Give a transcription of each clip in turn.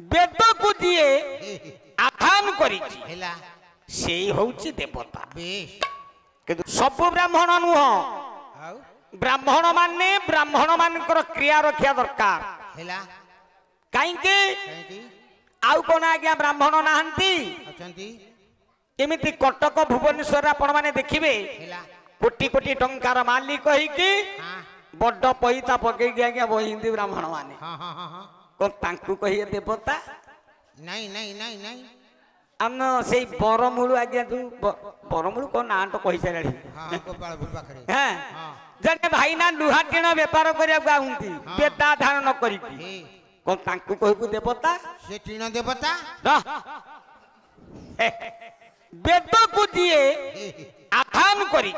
वेद को दिए आधान करी से होची देवता किंतु सब ब्राह्मण नुह ब्राह्मण मान क्रिया रखा दरकार कहीं आउ कौन आज्ञा ब्राह्मण नहांती केमिति कटक भुवनेश्वर आपण माने देखिबे कोटी कोटी टंकार मालिक होइकी बड़ पैसा पकई आज्ञा बहिंदी ब्राह्मण माने को तांकु कहिए देवता नहीं नहीं नहीं नहीं हम से बरमूल आज्ञा तू बरमूल को ना तो कहि सारी हां जने भाई ना लुहा टिण व्यापार करिया गाउंती बेटा धारण करी को तांकु कहबू देवता से टिण देवता वेद को दिए आधान करी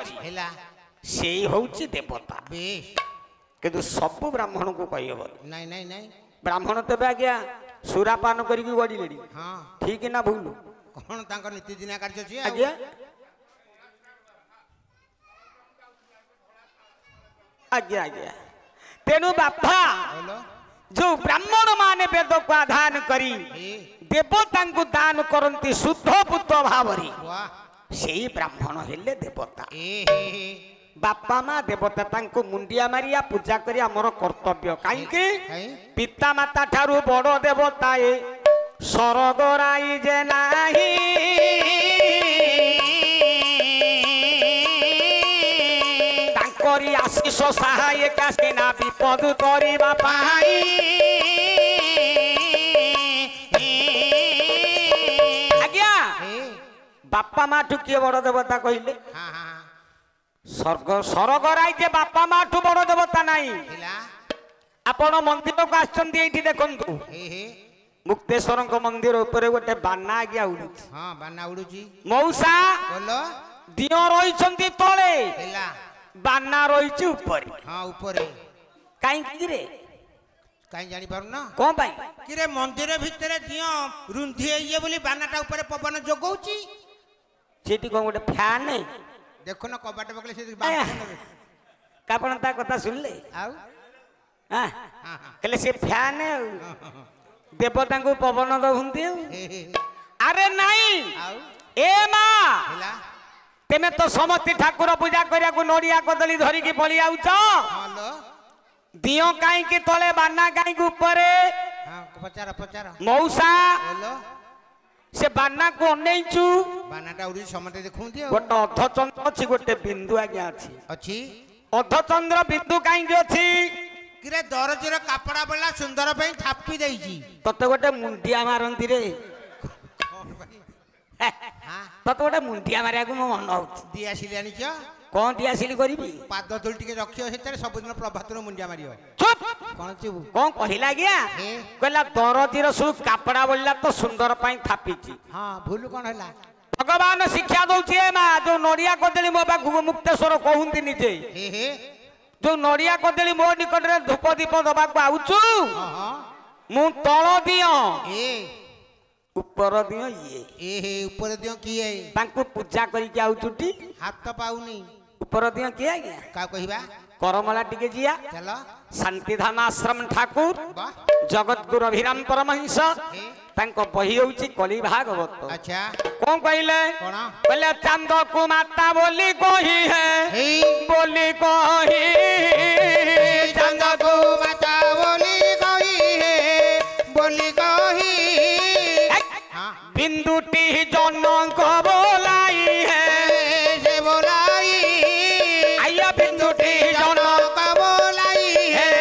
से होची देवता किंतु सब ब्राह्मण को कहि हो नहीं नहीं नहीं ब्राह्मण तबे आज्ञा सुरापान करिकी गड़ी लेडी हां ठीक ना भूल कोन तांकर नीति दिना कार्य छी आज्ञा आज्ञा आज्ञा तेनु बापा जो ब्राह्मण माने वेद को आधान करी देवता को दान करंती शुद्ध पुत्र भावरी सेही ब्राह्मण हेले देवता बापा माँ देवता तांको मुंडिया मारिया पूजा करिया मोर कर्तव्य कहीं पिता माता ठारू बड़ देवता ए स्वर्ग राई जे नाही तांकरी आशीष सहाय कासिना विपद करिबा पाई आज्ञा बापा माँ ठू किए बड़ देवता कहले स्वर्ग राइजे बापा माँ ठू बड़ देवता नहीं आपण मंदिर को आछंती देखंतु मुक्तेश्वर मंदिर ऊपर गोटे बाना आज्ञा उड़ू बाना उड़ुची मौसा बोलो दियो रही तले बाना रही ऊपर कहीं रे कहीं जानी पारु ना कौन पाई किरे मंदिर भितर दियो रुंधी ये बोली बानाटा ऊपर पवन जगौची सेठी कौन गोटे फैन नहीं देखो ना कबाट पकले से कापण ता कथा सुनले आउ हां कहले से फैन देवता को पवन दउंती अरे नहीं ए मां तेमे तो समस्ती ठाकुर पूजा करिया को नोडिया कदली धरी की पळी आउछ हां दियो काई के तले बाना काई के ऊपर हां पचारा पचारा मौसा बोलो से बाना को अनेइचु बानाटा उड़ी समते देखुंती गोटे अर्धचंद्र अछि गोटे बिंदु आज्ञा अछि अछि अर्धचंद्र बिंदु काई के अछि किरे दरजीर कापड़ा बला सुंदर पे थापी देइची तते गोटे मुंडिया मारंती रे हां तते गोटे मुंडिया मारिया को मन होत दिया सिलानी छ कोन दिया सिली करबी पाद तुल टिके रखियो हेतरे सब दिन प्रभातरो मुंडिया मारियो चुप कोन चिबू कोन कहिला गया कहला दरजीर सु कापड़ा बोलला तो सुंदर पाई थापीची हां भूल कोन हला भगवान शिक्षा दउछे मा जो नोडिया कदली मो बागु मुक्तेश्वर कहूंती निजे जो नोडिया कदली मो निकट रे धूप दीप दबा को आउचु मु तळ दियो ऊपर दियो ये ऊपर दियो किए तांको पूजा करी के आउचुटी हाथ पाउनी ऊपर दियो किया गया का कहिबा करमला टिके जिया चलो शांतिधाम आश्रम ठाकुर जगत गुरु अभिराम परमहंस तांको बही होउची कली भागवत अच्छा कौन कहले कोन कहले चांद को माता बोली कही है बोली कही चांद को माता बोली कही है बोली कही बिंदुटी जनक बोलाई है से बोलाई आया बिंदुटी जनक बोलाई है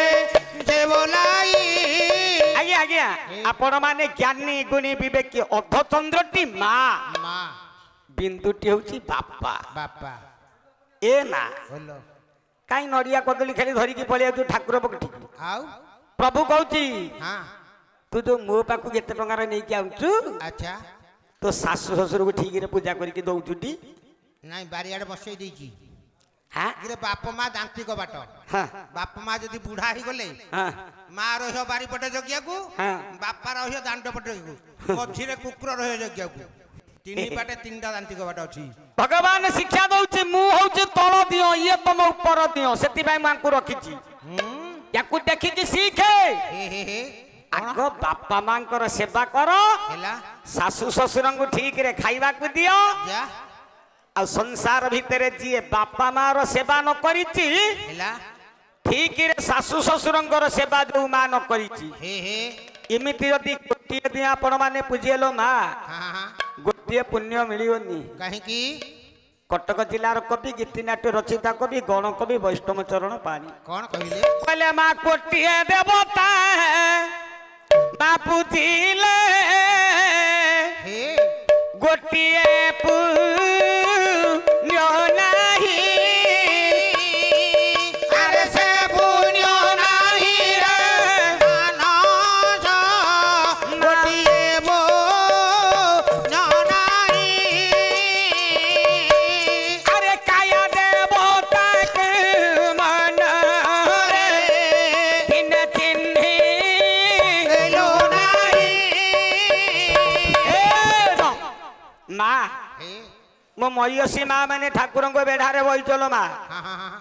से बोलाई आज्ञा आज्ञा आपण माने ज्ञानी गुणी विवेकी अर्धचंद्रटी माँ माँ बिंदुटी होची बापा बापा ए ना बोलो कहीं नड़िया कदली खाली धरिकी पलिया तू ठाकुर पकटी आउ प्रभु कहूची हाँ तू जो मो पाखु केते टंगार नहीं के आउचु अच्छा तो सासु ससुर को ठीक रे पूजा करके दउचुटी नहीं बारियाडे बसई देची हां किरे बाप माँ दांतिक बाट हां बाप माँ जदी बुढ़ा ही गले हां माँ रहियो बारी पटे जगिया को हां बापा रहियो दांड पटे को मझिरे कुकुर रहियो जगिया को तीन बाटे तीनटा दांतिक बाट अछि भगवान शिक्षा दउचे मु होचे तळ दियो ये तुम ऊपर दियो सेति भाई मां को रखिची याकू देखि कि सीखे हे आग बापा मांकर सेवा कर हेला शाशु शशुर को ठीक रे खाइबा को दियो जा आ संसार भितर जी बापा मार सेवा न करिछि हेला ठीक रे शाशु शशुर सेवा जो मां न करिछि हे हे इमिति यदि गोटे दिन आपण माने पूजेलो मां हाँ हाँ गोटे पुण्य मिलियोनी कहीं की कटक जिलार कवि गीतिनाट्य रचिता कवि गण कवि वैष्णव चरण पानी कौन कहले कहले मां कोटिए देवता मां पूजिले हे गोटिए पुण्य नाही अरे से पुण्य नाही रे मानस गोटिए बो नाई अरे काया देवता के मन रे दिन चिन्ही लो नाई माँ हे मो मयसी माँ मैंने ठाकुर को बेढ़ारे बही चलो माँ हाँ हाँ हाँ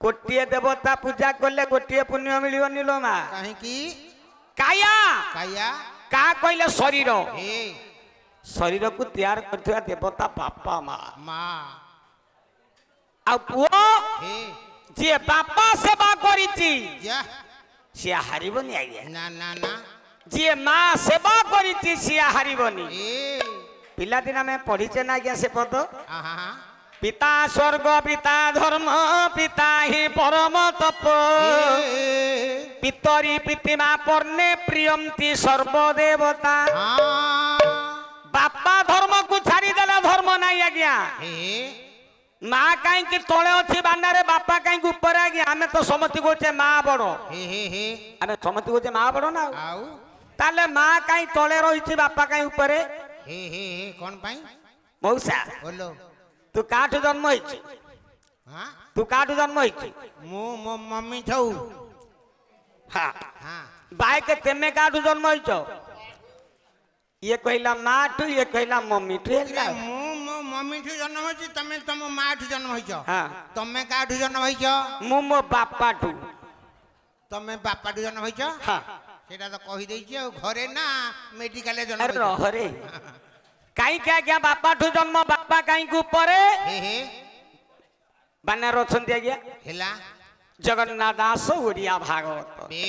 गोटे देवता पूजा कले गोटे पुण्य मिलनी लो माँ कहीं की काया काया का कहले शरीर हे शरीर को तैयार करथिबा देवता बापा माँ माँ आ पुओ हे जे बापा सेवा करिछि जा से हारिबनी आज्ञा ना ना ना जे माँ सेवा करिछि से हारिबनी ए पिला दिन में पढ़िचे ना आज्ञा से पद हाँ हाँ हाँ पिता स्वर्ग पिता धर्म पिता ही परम तप ए, पितरी पितिमा पर्णे प्रियंती सर्वदेवता हाँ बापा धर्म को छाड़ी देला धर्म नहीं आज्ञा हे माँ कहीं तले अच्छी बांडारे बापा कहीं ऊपर आज्ञा आमे तो समति कोचे माँ बड़ हे आमे समति कोचे माँ बड़ ना आउ ताले माँ कहीं तले रही बापा कहीं ऊपर हे कौन पाई मौसा बोलो तू काठू जन्म होइछि हाँ तू काठू जन्म होइछि मो मम्मी छौ हाँ हाँ बाइक तेमे काठू जन्म होइछ ये कहला माँ ठू ये कहला मम्मी ठू इरा मो मम्मी ठु जन्म होइछि तमे तम माँ ठु जन्म होइछ हाँ तमे का ठु जन्म होइछ मु मो बापा ठू तमे बापा ठु जन्म होइछ हाँ सेटा तो कहि देइछि आ घरे ना मेडिकल जन्म अरे होइछ रहरे कहीं क्या क्या बापा ठू जन्म बापा कहीं को ऊपर हे बानर अछंती आज्ञा हेला जगन्नाथ दास ओडिया भागवत बे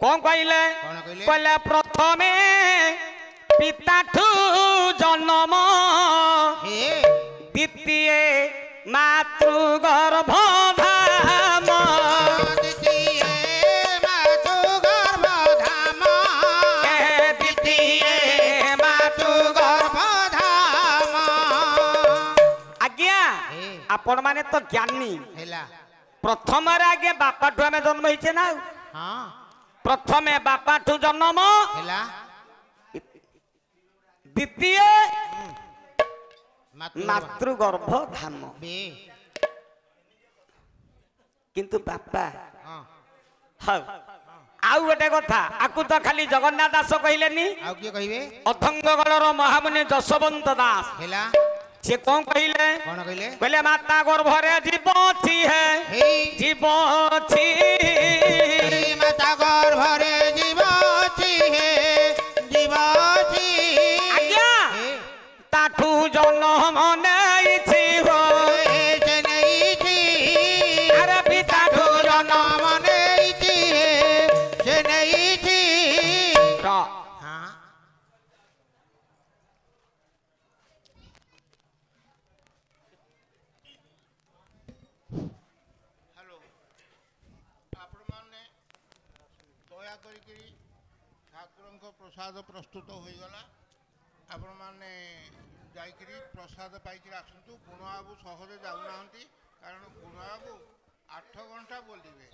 कौन कहले कौन कहले? कहले प्रथमे पिता ठू जन्म हे द्वितीय मातृ गर्भ धाम द्वितीय मातु गर्भ धाम द्वितीय मातृ गर्भ धाम आज्ञा हे आपण माने तो ज्ञानी हेला प्रथम आगे बापा ठू आमे जन्म होइछे ना हाँ प्रथमे बापा ठू जन्म हेला द्वितीय मातु मातृ गर्भ धाम बे किंतु बापा हाँ हौ आउ गोटे कथा आकु तो खाली जगन्नाथ दास कहलेनी आउ किए कहिबे अथंगगढ़र महामुनि जशवंत दास हेला से कौन कहले कौन कहले कहले माता गर्भरे जीव अछि है हे जीव अछि माता गर्भरे जीव अछि हे जीव अछि आज्ञा हे ताठू जन्म नेइछि हो से नहीं थी अरे पिता ठू जन्म मने थी से नहीं थी हाँ हेलो आपण माने दया करी ठाकुर प्रसाद प्रस्तुत हो गला आपण माने जाइकरी प्रसाद पाइकरी आसतु गुणबाबू सहरे जाऊना कारण गुणबाबू 8 घंटा बोलिए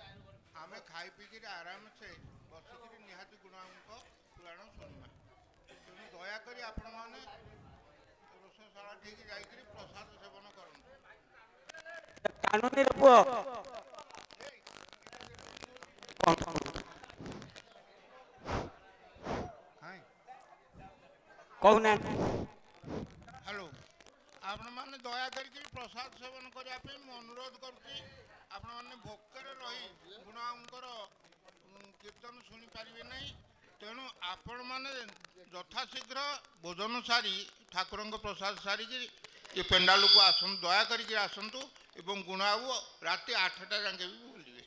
आम खाई पीकर आराम से बसिक निहाती गुणबाबू पुराण शुणा तेणु दयाकोरी आपण मैंने रोषशाला ठीक जाइकरी प्रसाद सेवन करूँ कानूनी पुओ कहूना हेलो आपण मैंने दया करके प्रसाद सेवन करने अनुरोध करुच्ची आपण मैंने भोकर रही गुणांकर कीर्तन शुणी पारे नहीं तेणु आपण मैंने यथाशीघ्र भोजन सारी ठाकुर प्रसाद सारिकी ये पेंडाल को आसतु दया करके आसतु एवं गुणाबू राति 8टा जाके भी बुलिए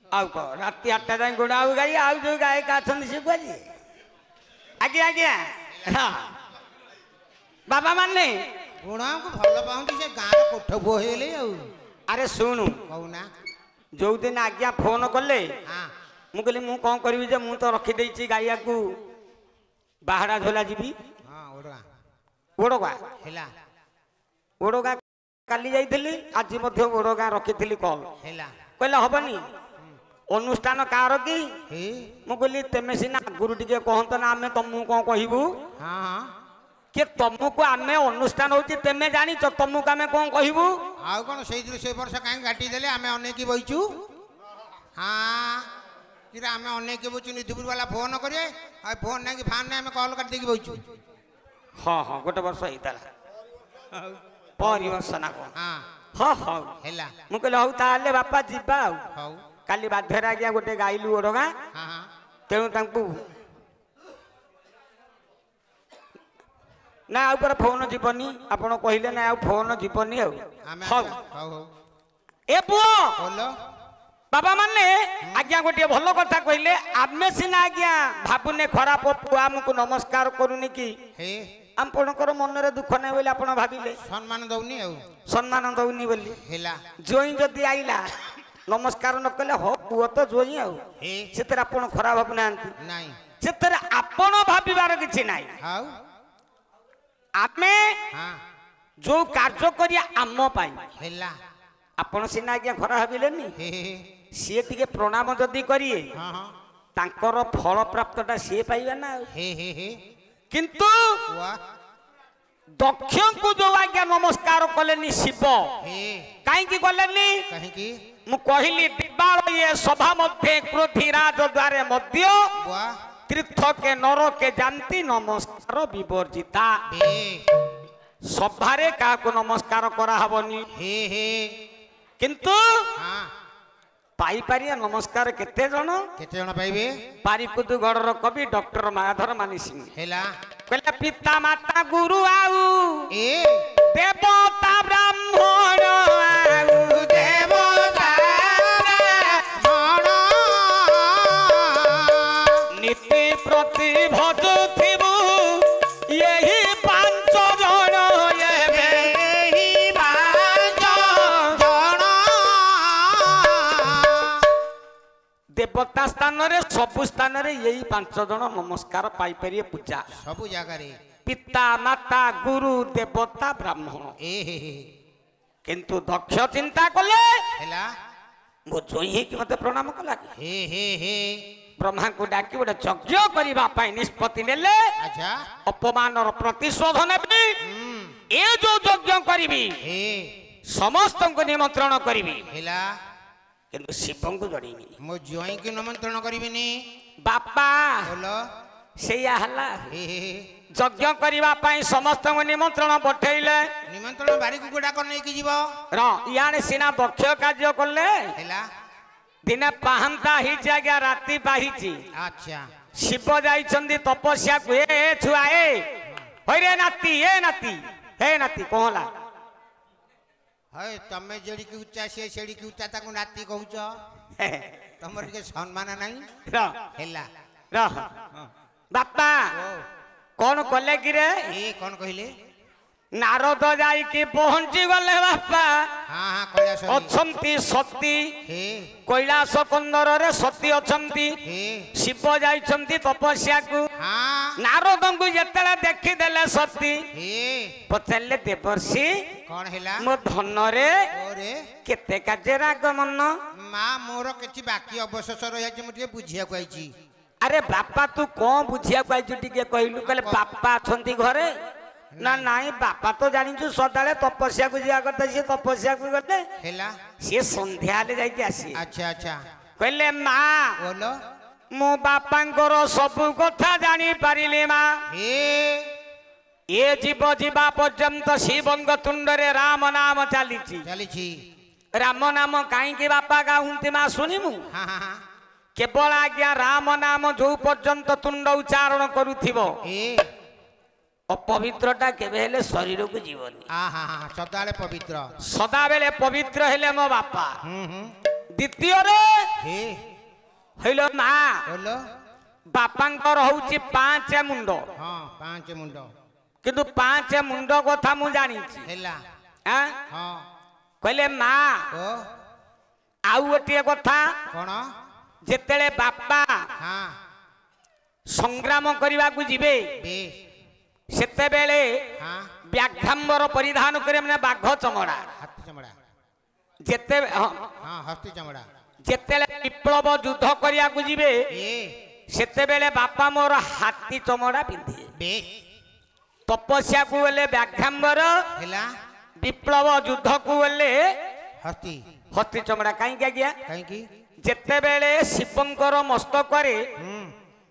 आउ कह राति 8टा जाए गुणाबू गाई आउ जो गायक आछन से बोली आज्ञा आज्ञा हां बाबा माने गुणा को भल पाउंती से गाँव कोठ बो हेले अरे शुणु कहूना जो दिन आज्ञा फोन कले हाँ मु कहली मु कौन करी जे मु तो रखी देछि गाइया को बाहरा झोला जीवी हाँ ओडगा ओडगा हेला ओडगा काली जाइथिली आज मध्य ओडगा रखिथिली कॉल हेला कहला हबनी अनुष्ठान कार की हे मु कहली तेमे सिना गुरु टिके कहंत ना आमे तमु कोन कहिबू हाँ हाँ के तुमको आमे अनुष्ठान होची तेमे जानी छ तुमको आमे कोन कहिबू आउ कोन सेई दिल से वर्ष काई गाटी देले आमे अनेक की बइचू हाँ किरा आमे अनेक की बइचू निधिपुर वाला फोन करे आ फोन ना कि फान ना आमे कॉल कर दे की बइचू हां हां गोटे वर्ष हितला परिवर्ष ना को हाँ हां हां हेला मु कहले हौ ताले बापा जिबा हौ काली बाध्यरा गया गोटे गाइलु ओडगा हाँ हाँ तेणु तांकु ना आ ऊपर फोन जीवनी आपण कहले ना आ फोन जीवनी हौ आमे हौ हौ हौ ए पुओ बोलो बाबा माने आज्ञा गोटे भल कथा कहले आमे सिना आज्ञा भाबुने खराब पुआ हमको नमस्कार करूनी कि हे आपणकर मन रे दुख नै बोली आपण भाबिले सम्मान दउनी औ सम्मान दउनी बोली हेला जोई जदी आइला नमस्कार न कले हो पुओ तो जोई आउ हे सेतर आपण खराब भाबनांती नाही सेतर आपण भाबिबार किछि नाही हौ आमे हाँ जो कार्य करिया आम पाई हेला आपण सिना आज्ञा खरा भाबिलेनी हे सी टिके प्रणाम जदी करिए हाँ हाँ तांकर फल प्राप्तटा सी पाइबे ना हे किंतु वाह दक्ष को जो आज्ञा नमस्कार कलेनी शिव हे कहीं गलेनी कहीं की मु कहली दिवाल ये सभा मध्य क्रोधी राज द्वारे मध्य वाह तीर्थ के नर के जानती नमस्कार विवर्जिता हे सभारे का को नमस्कार करा हबनी हे किंतु हाँ पाई पारिया नमस्कार केते जण केते जण पाइबे पारिकुदु गढ़र कवि डॉक्टर मायाधर मानी सिंह हेला कहला पिता माता गुरु आउ ए देवता ब्राह्मण आउ देवता नीति प्रति भजुथिबु यही पांच जण एबे देवता स्थान रे सब स्थान रे यही पांच जण नमस्कार पाई परिए पूजा सबु जगह रे पिता माता गुरु देवता ब्राह्मण ए किंतु दक्ष चिंता कले हेला मो जोई कि मते प्रणाम कला हे ब्रह्मा को डाकी गोटे यज्ञ करबा पाई निष्पत्ति नेले अच्छा अपमान प्रतिशोध नेबी ए जो यज्ञ करिबी हे समस्त को निमंत्रण करिबी हेला किंतु शिवं को जड़ीनी मो जोई की निमंत्रण करिबिनी बापा बोलो सेया हला हे यज्ञ करबा पाई समस्त को निमंत्रण पठेइले निमंत्रण बारी कुकुडा कर नै की जीवो र याने सिना दक्ष कार्य करले हेला दिने पाहंता ही जागा राती पाहिची अच्छा शिव जाइछंदी तपस्या को ए छुआ ए होरे नाती हे नाती कोहला है तमे जेडी की उच्चा से सेडी की उच्चा ताको नाती कहउछ तमर के सम्मान नाही र हेला र बापा कौन कले कि रे ए कोन कहिले नारद जाई कि पहुंची गले बापा हां हां कैलाश अछंती सती हे कैलाश कंदर रे सती अछंती हे शिव जाइछंती तपस्या को हां नारद को जेतले देखि देले सती हे पचले देवर्षि कोन हेला मो धन रे ओरे केते काजे रागमन मा मोर किछि बाकी अवशेष रहि अछि मुटिए बुझिया को आइछि अरे बापा तू कौन बुझिया को आइछु टिके कहलु कहले बापा अछंती घरे ना नाई बापा तो जानिछु सदाले तपस्या को जिया करते से तपस्या को करते हेला से संध्या ले जाई आसी अच्छा अच्छा कहले मां बोलो मो बापांकर सब कथा जानी पारिले मां हे ए जीव जीवा पर्यंत शिवंग तुंडरे राम नाम चालीची चली छी राम नाम काई के बापा गाउंती मां सुनिमु हां हां हां केवल आज्ञा राम नाम जो पर्यंत तुंड उच्चारण करुथिबो ए अपवित्रता केबे हेले शरीर को जीवनी आहा सदाले पवित्र सदा बेले पवित्र हेले मो बापा द्वितीय रे हे हेलो ना बोलो बापांकर होउची 5 मुंड हां 5 मुंड किंतु 5 मुंड कथा मु जानी छी हेला हां हां कहले मा ओ आउ गोटे कथा कोन जेतेले बापा हां संग्राम करबा को जिबे बे सेते बेले हां व्याघ्रांबर परिधान करे माने बाघ चमड़ा हाथी चमड़ा जेते हां हाथी चमड़ा जेतेले विप्लव युद्ध करिया को जिबे ए सेते बेले बापा मोर हाथी चमड़ा पिंधे बे तपस्या को बेले व्याघ्रांबर हेला विप्लव युद्ध को बेले हाथी हाथी चमड़ा काई गया काई की जेते बेले शिवंकर मस्तक करे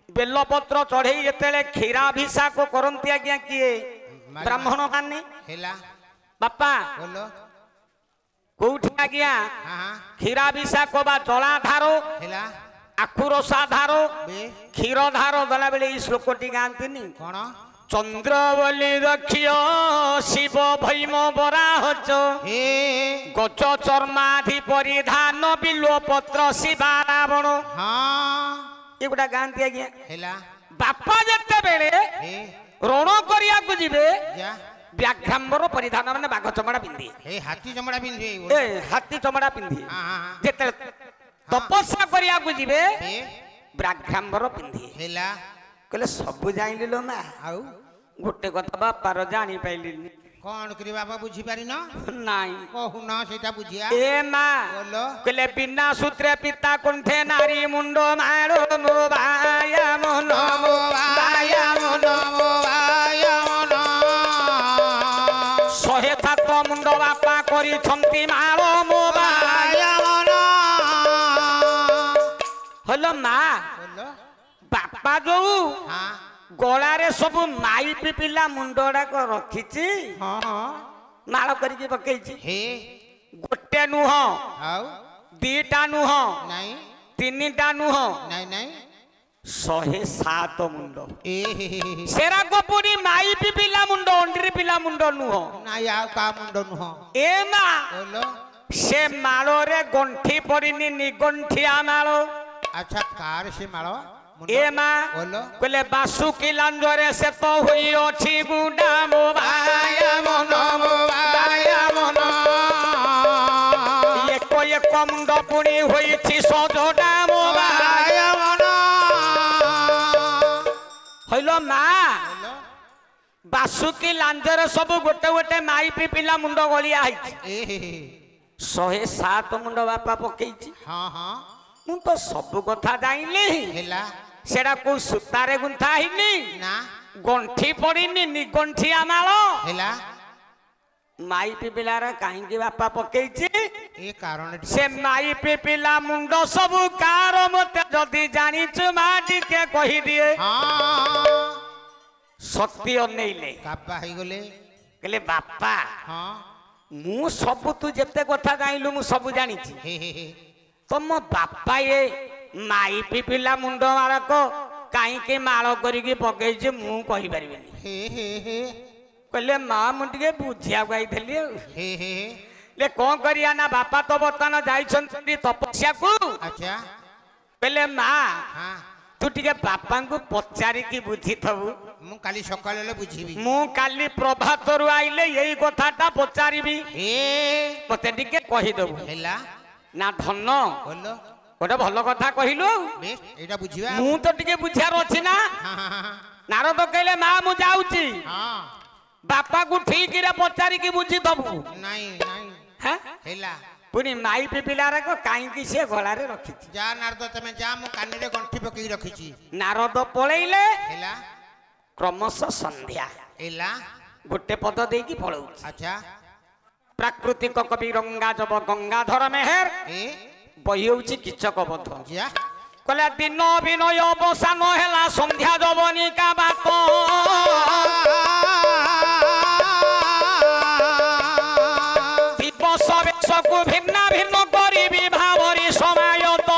बेलपत्र चढ़ई जेतेले क्षीराभिषेक करंती आज्ञा किए ब्राह्मण माने हेला बापा बोलो कोउठी आज्ञा हां क्षीराभिषेक बा जलाधारो हेला आखुरसाधारो बे क्षीरधारो गला बेले ई श्लोकटी गांतिनी कोन चंद्र बलि रखियो शिव भैम बराहच हे गच चर्माधि परिधान बिल्व पत्र शिवा रावण हां एगुड़ा गांती आज्ञा हेला बापा जेते बेले हे रण करिया को जिबे जा व्याघ्रांबर परिधान माने बाघ चमड़ा पिंधे हे हाथी चमड़ा पिंधे ए हाथी चमड़ा पिंधे हां हां जेते तपस्या करिया को जिबे हे व्याघ्रांबर पिंधे हेला कहले सब जाइलिलो ना आउ गोटे कथा बापार जानी पाइलिनी कोन करी बाबा बुझी पारी न नाई कहू न सेटा बुझिया ए मा बोलो कहले बिना सूत्रे पिता कुंठे नारी मुंडो मारो मो बाया मनो मो बाया मनो नमो वाया मन शहे सात मुंड बापा करी छंती मारो मो बाया वाया मन हलो मा बोलो बापा जो हां गलारे सब माई पिपिला मुंडड़ा को रखिची हां हां माळ करके पकेइची हे गोटे नुह आउ दीटा नुह नहीं तीनटा नुह नहीं नहीं 107 मुंड ए हे हे सेरा गोपुरी माई पिपिला मुंड अंडरी पिला मुंड नुह नाई आउ का मुंड नुह ए मा बोलो से मालो रे गंठी पड़िनी निगंठिया मालो अच्छा कार से मारो ए मा बोलो कहले बासुकी लांजरे से तो हुई अछि गुडा मो बाया मनो मो बाया मनो एक मुंड पुणी होइछि सजडा मो बाया मनो हइलो मा बोलो बासुकी लांजरे सब गोटे गोटे माई पिपिला मुंड गलिया आइछि ए हे हे 107 मुंड बापा पकेइछि हां हां मु तो सब कथा जाइली हेला सेड़ा को सुतारे गुंथा हिनी ना गंठी पड़िनी निगंठिया माल हेला माई पिपिलार काहींकी बापा पकेइछि ए कारण से माई पिपिला मुंड सब कार मते जदी जानिछु माटी के कहि दिए हां सत्य अनेइले काबा हे गले कहले बापा हां मु सब तू जेते कथा जाइलु मु सब जानिछि हे तुम बापा ये माई पिपिला मुंड मारक काहींकी माळ करिकी पकेइछि मु कहि परिबिनी हे कहले माँ मुझे बुझिया गाइली हे ले कौन करिया ना बापा तो बर्तमान जाइछंती तपस्या को अच्छा कहले माँ हां तू टिके बापा को पचारि की बुझी थबु मु काली सकाळे ले बुझिबी मु काली प्रभात रु आइले यही कथाटा पचारिबी ए मते टिके कहि दबु हेला ना धन बोलो गोटे भल कथा कहिलु बेस एटा बुझिबा मु तो टिके बुझियार अछि ना हां हां नारद कहले माँ मु जाउची हां बापा को ठीक रे पचारि की बुझी दबु नहीं नहीं हैं हेला पुनी माई पिपिलार को काईकी से गलारे रखिछि जा नारद तमे जा मु कानी रे गंठी पकई रखिछि नारद पळैले हेला क्रमश संध्या हेला गोटे पद देकी पळौछि अच्छा प्राकृतिक कवि रंगा जब गंगाधर मेहर ए बहिउछि किचक बध जा कहला दिन विनय अवसान हेला संध्या जवनिका बात दिवस बेशकु भिन्न भिन्न करिबी भावरी समायत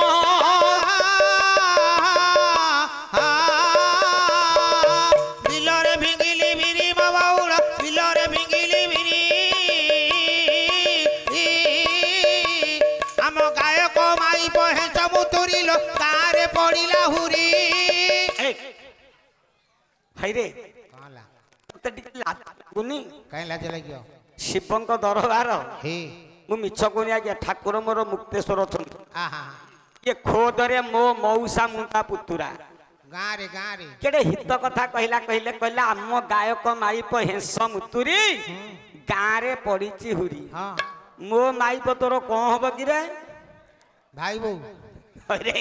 ଭାଇରେ କଣ ହେଲା ମତେ ଟିକେ ଲାଗୁନି କାଇଁ ଲାଜ ଲାଗିବ ଶିବଙ୍କ ଦରବାର ହେ ମୁଁ ମିଛ କହୁନି ଆଜ୍ଞା ଠାକୁର ମୋର ମୁକ୍ତେଶ୍ୱର ଅଛନ୍ତି ଆହା ଇଏ ଖୋଦରେ ମୋ ମଉସା ମୁଁ ତା ପୁତୁରା ଗାଁରେ କେଡେ ହିତ କଥା କହିଲା ଆମ ଗାୟକ ମାଇପ ହେଁସ ମୁତୁରି ଗାଁରେ ପଡିଛି ହୁରି ହଁ ମୋ ମାଇପ ତୋର କଣ ହବ କିରେ ଭାଇ ବୋଉ अरे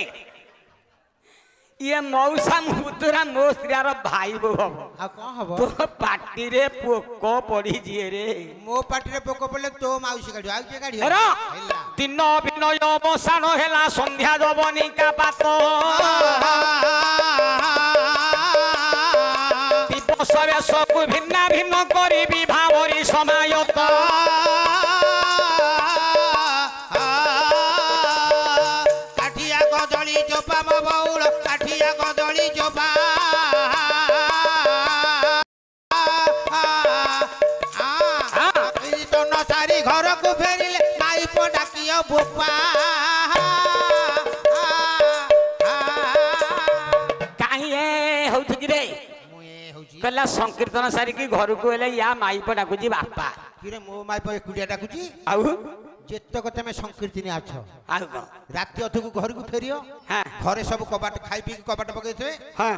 ये मौसा पुतुरा मो स्त्रीर भाई बो हम आ कौन हबो तो पार्टी रे पोक पड़ी जिए रे मो पार्टी रे पोक पड़ले तो माउसी गाड़ी आउ के गाड़ी हेरा दिन विनय अवसान हेला संध्या जवनी का पात दिवसरे सब भिन्न भिन्न करी विभावरी समायत घर को फेरिले माइप डाकियो बोपा काहे होउछ कि रे मुए होउची कहला संकीर्तन सारी की घर को एले या माइप डाकुजी बापा किरे मो माइप एकुडिया डाकुची आउ जेतक तमे संकीर्तनी आछो आउ को राति अथु घर को फेरियो हां घरे सब कबाट खाई पी कबाट पकेथवे हां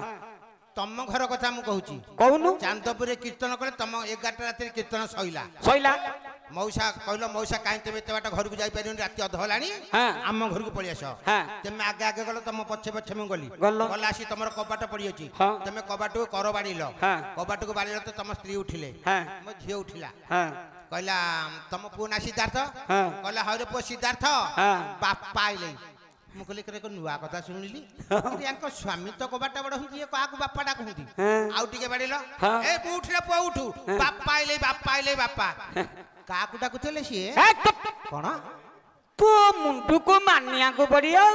तम घर कथा मु कहूची कहूनु चांदपुर कीर्तन करे तम 11 राति कीर्तन सइला मौसा कहलो मौसा काई तमे ते बाट घर को जाई परियो राति अध हलानी हां आम घर को पळि आसो हां तमे आगे आगे गलो तम पछे पछे मु गली गल्लो गला आसी तमर कबाट पड़ी अछि हां तमे कबाट को कर बाड़ीलो हां कबाट को बाड़ीलो तो तम स्त्री उठिले हां मो झियो उठिला हां कहला तम पु ना सिद्धार्थ हां कहला हरे पु सिद्धार्थ हां बापा आइले मु कहले करे को नुआ कथा सुनिली कि यानको स्वामी तो कबाट बड़ हुंती का को बापा डाक हुंती आउ टिके बाड़ीलो ए पु उठले पु उठू बापा आइले बापा का को डाकुतले सी कोन तू मुंडू को मानिया को पड़ियो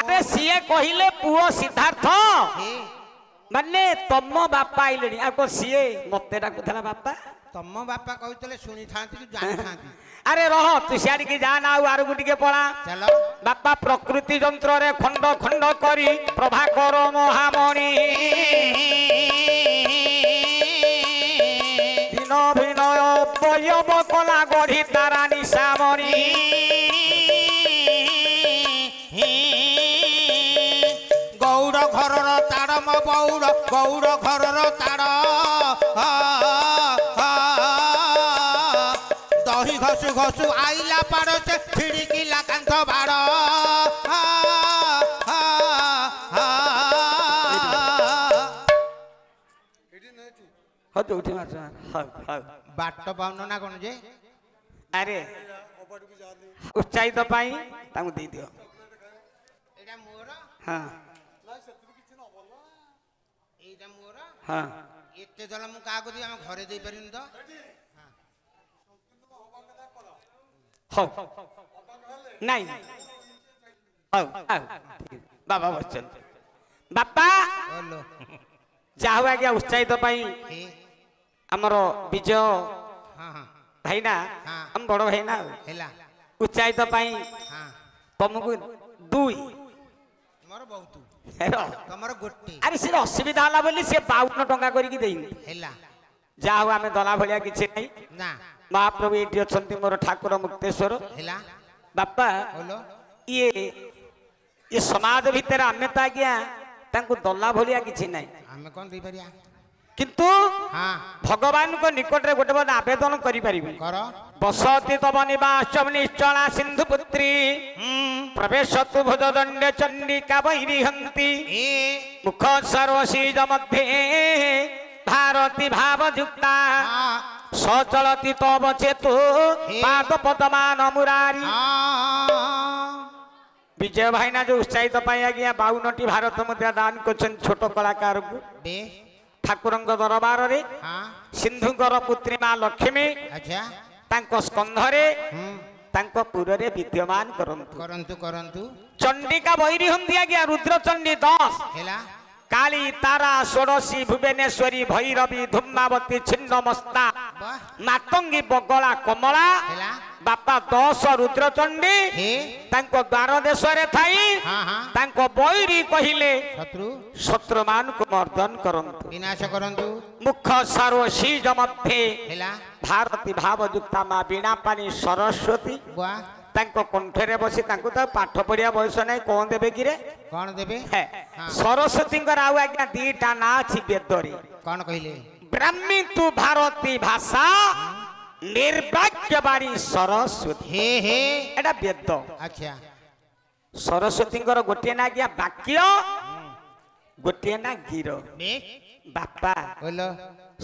अबे सीए कहिले पुओ सिद्धार्थ माने तम बापा आइलेनी आ को सीए मते डाकुथला बापा तम बापा कहतले सुनी थांती कि जानी थांती अरे रह तू सियाड़ी की जाना आ आरु गुटी पळा चलो बापा प्रकृति जंत्र रे खंड खंड करी प्रभाकर महामणि दिन विनय बयब कला गढ़ी तारा निशामणि गौड़ घरर ताड़ म बौड़ गौड़ घरर ताड़ दही घसु घसु आइला पाड़ से छिड़की कांथ बाड़ हो तो उठी मार बाट पाउन ना कोन जे अरे उत्साहित पाई तांगु दे दियो एटा मोर हां एटा मोर हां एते जल मु का को दी हम घरे दे परिन तो हो नहीं हो बाबा बच्चन बापा बोलो जाहु आज्ञा उत्साहित पाई हमर विजय हां हां भाईना हाँ। हम बड़ भाईना हेला उत्साहित पाई हां तुमको दुई मोर बहुत हेरो तमर गोटे अरे से असुविधा होला बोली से 52 टंका करी देई हेला जाहु आमे दला भलिया किछि नै ना महाप्रभु एटी अछंती मोर ठाकुर मुक्तेश्वर हेला बापा बोलो ये समाज भितर आमे त आज्ञा तांको दला भलिया किछि नै हमें कौन दे परिया किंतु हां भगवान को निकट रे गोटे बड आवेदन करि परिबे करो बसति तव निवास निश्चला सिंधु पुत्री प्रवेशतु भुजदंड चंडिका वैरिहंती ए मुख सर्वशीज मध्ये भारती भावयुक्ता हां सचलति तव चेतु पाद पद्मान मुरारी विजय भाईना जो उत्साहित पाई आज्ञा 52 भारत मुद्रा दान करछन छोट कलाकार को बे ठाकुरंग दरबार रे हां सिंधुकर पुत्री मां लक्ष्मी अच्छा तांको स्कंधरे तांको पुररे विद्यमान करंतु करंतु करंतु चंडिका वैरिहंती आज्ञा रुद्र चंडी 10 हेला काली तारा षोडशी भुवनेश्वरी भैरवी धूमावती छिन्नमस्ता वाह मातंगी बगला कमला हेला बापा 10 रुद्रचंडी हे तांको द्वार देश रे थाई हाँ हाँ तांको बैरी कहिले शत्रु शत्रु मान को मर्दन करंतु विनाश करंतु मुख सारो शीज मध्ये हेला भारती भावयुक्ता माँ बीणा पानी सरस्वती वाह तांको कंठरे बसी तांको तो पाठ पढ़िया बयस नहीं कौन देबे कि रे कौन देबे है सरस्वती आउ आज्ञा दीटा ना अछि वेदरी कौन कहले ब्राह्मी तु भारती भाषा निर्वाक्यवाणी सरस्वती हे हे एटा वेद अच्छा सरस्वती गोटे ना आज्ञा वाक्य गोटे ना गिरो बे बापा बोलो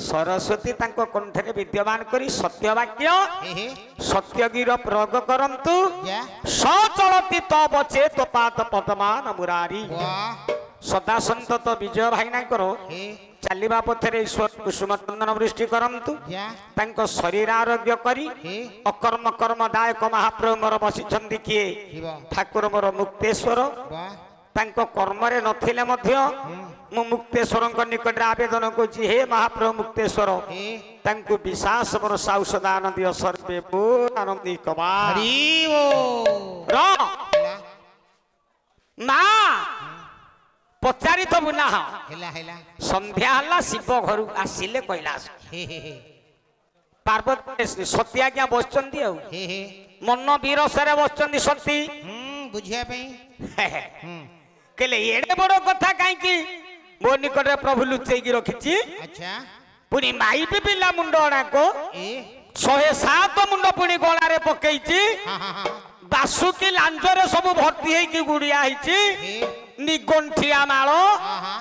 सरस्वती तांको कंठरे विद्यमान करी सत्य वाक्य हे हे सत्य गिर प्रयोग करंतु जा सचलती तब चेत पात पद्मान मुरारी वाह सदा संतत विजय भाईना करो हे चलिबा पथरे ईश्वर कुसुम चंदन वृष्टि करंतु जा तांको शरीर आरोग्य करी हे अकर्म कर्म दायक महाप्रभु मोर बसिछंती किए शिव ठाकुर मोर मुक्तेश्वर वाह तांको कर्म रे नथिले मध्य मु मुक्तेश्वरଙ୍କ निकट आवेदन कोछि हे महाप्रभु मुक्तेश्वर हे तांको विश्वास मोर साउस दान दियो सर्वे पूर्ण आनंदी कबार हरि ओ र हेला ना पचारि तो बुना हेला हेला संध्या हल्ला शिव घर आसिले कैलाश हे हे हे पार्वती सती आज्ञा बसचंदी आ हे हे मन वीरसरे बसचंदी सती बुझिया पे केले एडे बड़ कथा काई की मो निकट प्रभु लुचेई की रखिची अच्छा पुनी माई पे पिला मुंड अणा को ए 107 मुंड पुनी गला रे पकेईची हाँ हाँ हाँ बासुकी लांजरे सब भर्ती हेई की गुड़िया हिची हे निगंठिया मालो हाँ हाँ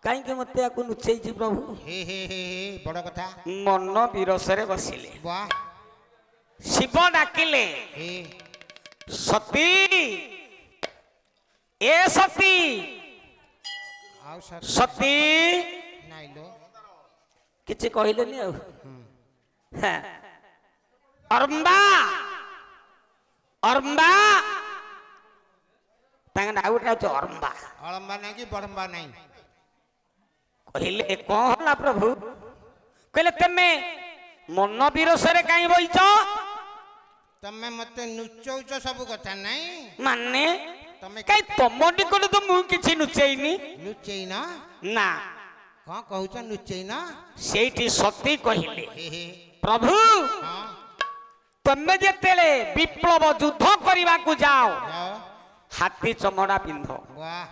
काई के मते आकु लुचेईची प्रभु हे हे हे हे बड़ कथा मन वीरसरे बसिले वाह शिव डाकिले हे सती ए सती आउ सर सती नाइ लो किछि कहिलेनी आ अरंबा अरंबा तांग ना उठा छ अरंबा अळंबा नाही की बड़ंबा नाही कहिले कोन होला प्रभु कहले तमे मन वीरसरे काई बइछ तमे मते नुचौच सब कथा नाही माने तमे काई तम निकट तो मु किछि नुचेइनी नुचेई ना ना कौन कहूच नुचेई ना सेठी सती कहिले हे हे प्रभु हाँ तमे जेतेले विप्लव युद्ध करबा को जाओ जाओ हाथी चमड़ा पिंध वाह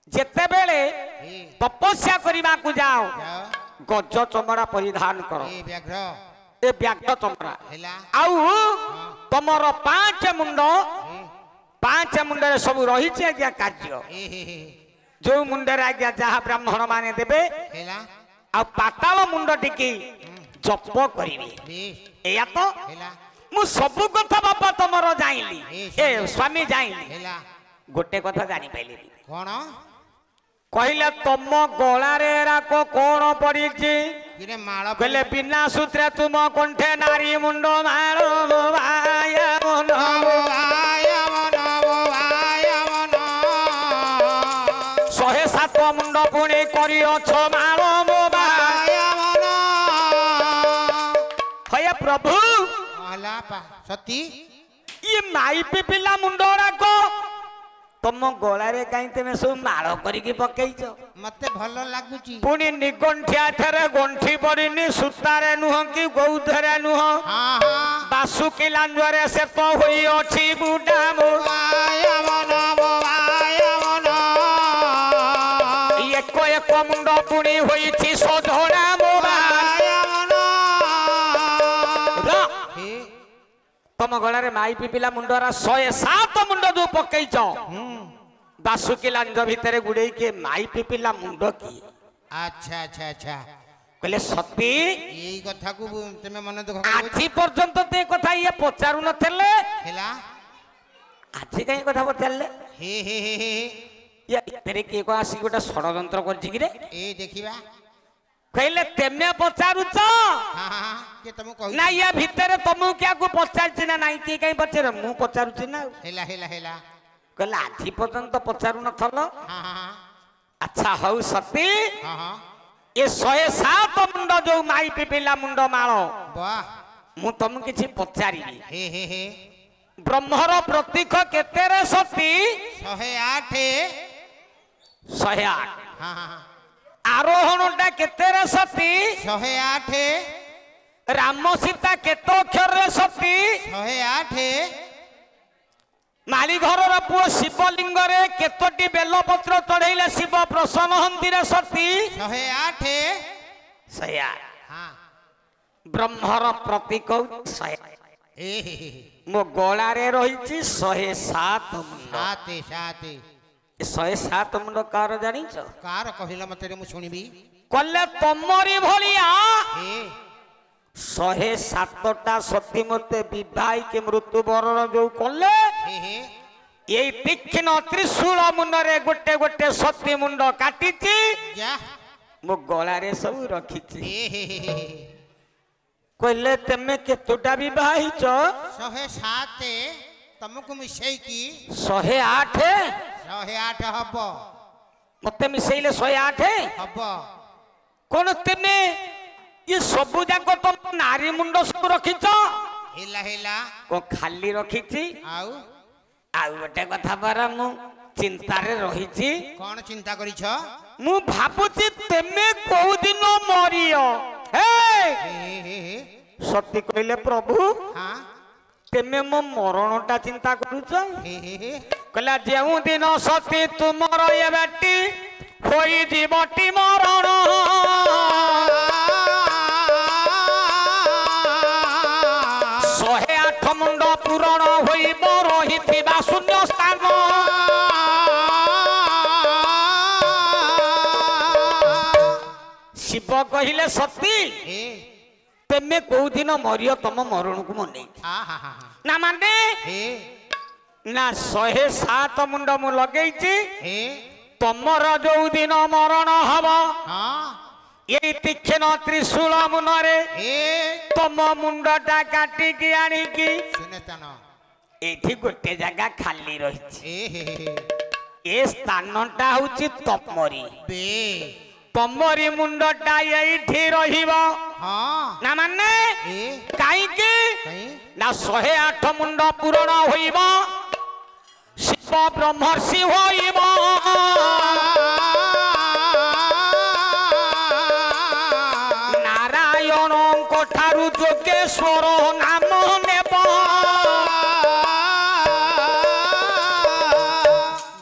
जेते बेले हे तपस्या करबा को जाओ जाओ गज चमड़ा परिधान करो हे व्याघ्र ए व्याघ्र चमड़ा हेला आउ तमर 5 मुंड हे 5 मुंड रे सब रही छै आज्ञा कार्य हे हे जो मुंड रे आज्ञा जहा ब्राह्मण माने देबे हेला आ पाताल मुंड टिकी जप करिवे बेश एया तो हेला मु सब कथा बापा तमरो जाइली ए स्वामी जाइली हेला गोटे कथा जानि पाइली कौन कहले तम गला रे राको कोन पड़ीची किरे माला कहले बिना सूत्रे तुम कंठे नारी मुंड मारो भाय मुंड शहे 7 मुंड पुणी करियछ मारो भाय हे प्रभु हला पा सती ये माई पे पिला मुंड राको तम गला रे काई तमे सब माळ करिके पकेइछ मते भलो लागुची पुणी निगंठिया थरे गंठी पड़िनी सूतारे नुह कि गौधरे नुह हाँ हाँ बासुकी लांजरे से तो हुई अछि बुडा मु एक एक मुंड पुणी होइछि सधोड़ा मोबा तम गलारे माई पिपिला मुंडरा 107 मुंड जो पकेइछ बासुकी लांज भितरे गुडे के माई पिपिला मुंड की अच्छा अच्छा अच्छा कहले सती यही कथा को तुम मन दुख आज पर्यंत ते कथा ये पचारु नथले हेला आज कहीं कथा पचारले हे हे हे हे या तेरे के को आसी गोटा षडयंत्र करछि कि रे ए देखिबा कहले तेमे पचारुछ हाँ हाँ के तुम कहू ना या भितरे तुमु क्या को पचारछि ना नाही के कहीं पचारे मु पचारुछि ना हेला हेला हेला कहले आज पर्यंत पचारु नथलो हाँ हाँ अच्छा हौ सती हाँ हाँ ये 107 मुंड जो माई पिपिला मुंड माଳ वाह मु तुम किसी पचारि हे हे हे ब्रह्मर प्रतीक केते रे सती 108 108 हां हां आरोहणटा केते रे सती 108 राम सीता केतो अक्षर रे सती 108 माली घर पुओ शिवलिंग रे केतोटी बेलपत्र चढ़ेले शिव प्रसन्न हंती रे सती 108 108 हां ब्रह्मर प्रतीक 108 हे हे मो गला रे रही 107 मुंड 7 107 मुंड कार जानी छ कार कहिला मते रे मु सुनिबी कले तमरी भलिया हे 107टा सती मते विवाह के मृत्यु वरण जो कले हे हे ये तीक्ष्ण त्रिशूल मुंड रे गोटे गोटे सती मुंड काटिची जा मो गला रे सब रखिची हे कहले तमे केतोटा विवाह छ 107 तुमको मिसई की 108 108 हब मते मिसैले 108 हब कोन तमे ये सब जाक तुम नारी मुंड सब रखिछ हिला हिला को खाली रखिछी आउ आउ गोटे कथा परा मु चिंता रे रहिछी कौन चिंता करिछ मु भाबुची तमे को दिन मरियो हे हे सती कहले प्रभु हां तेमे मो मरणटा चिंता करूछ हे कहला जेउ दिन सती तुमर ये बेटी होई जीवटी मरण 108 मुंड पूरण होइब रहिथिबा शून्य स्थान शिव कहिले सती हे तेमे को दिन मरियो तम मरण को मने हा हा हा ना माने हे ना 107 मुंड मु लगेइची हे तमर जो दिन मरण हबो हां ये तीक्ष्ण त्रिशूल मुनरे हे तम मुंडटा काटी की आनी की सुनतान एठी गोटे जगह खाली रही हे ए स्थानटा होची तमरी बे तमरी मुंडटा एठी रहिबो हां ना माने हे काई के कहीं ना 108 मुंड पूर्ण होइबो शिव ब्रह्मर्षि होइबो नारायण कोठारु जोगेश्वर नाम नेब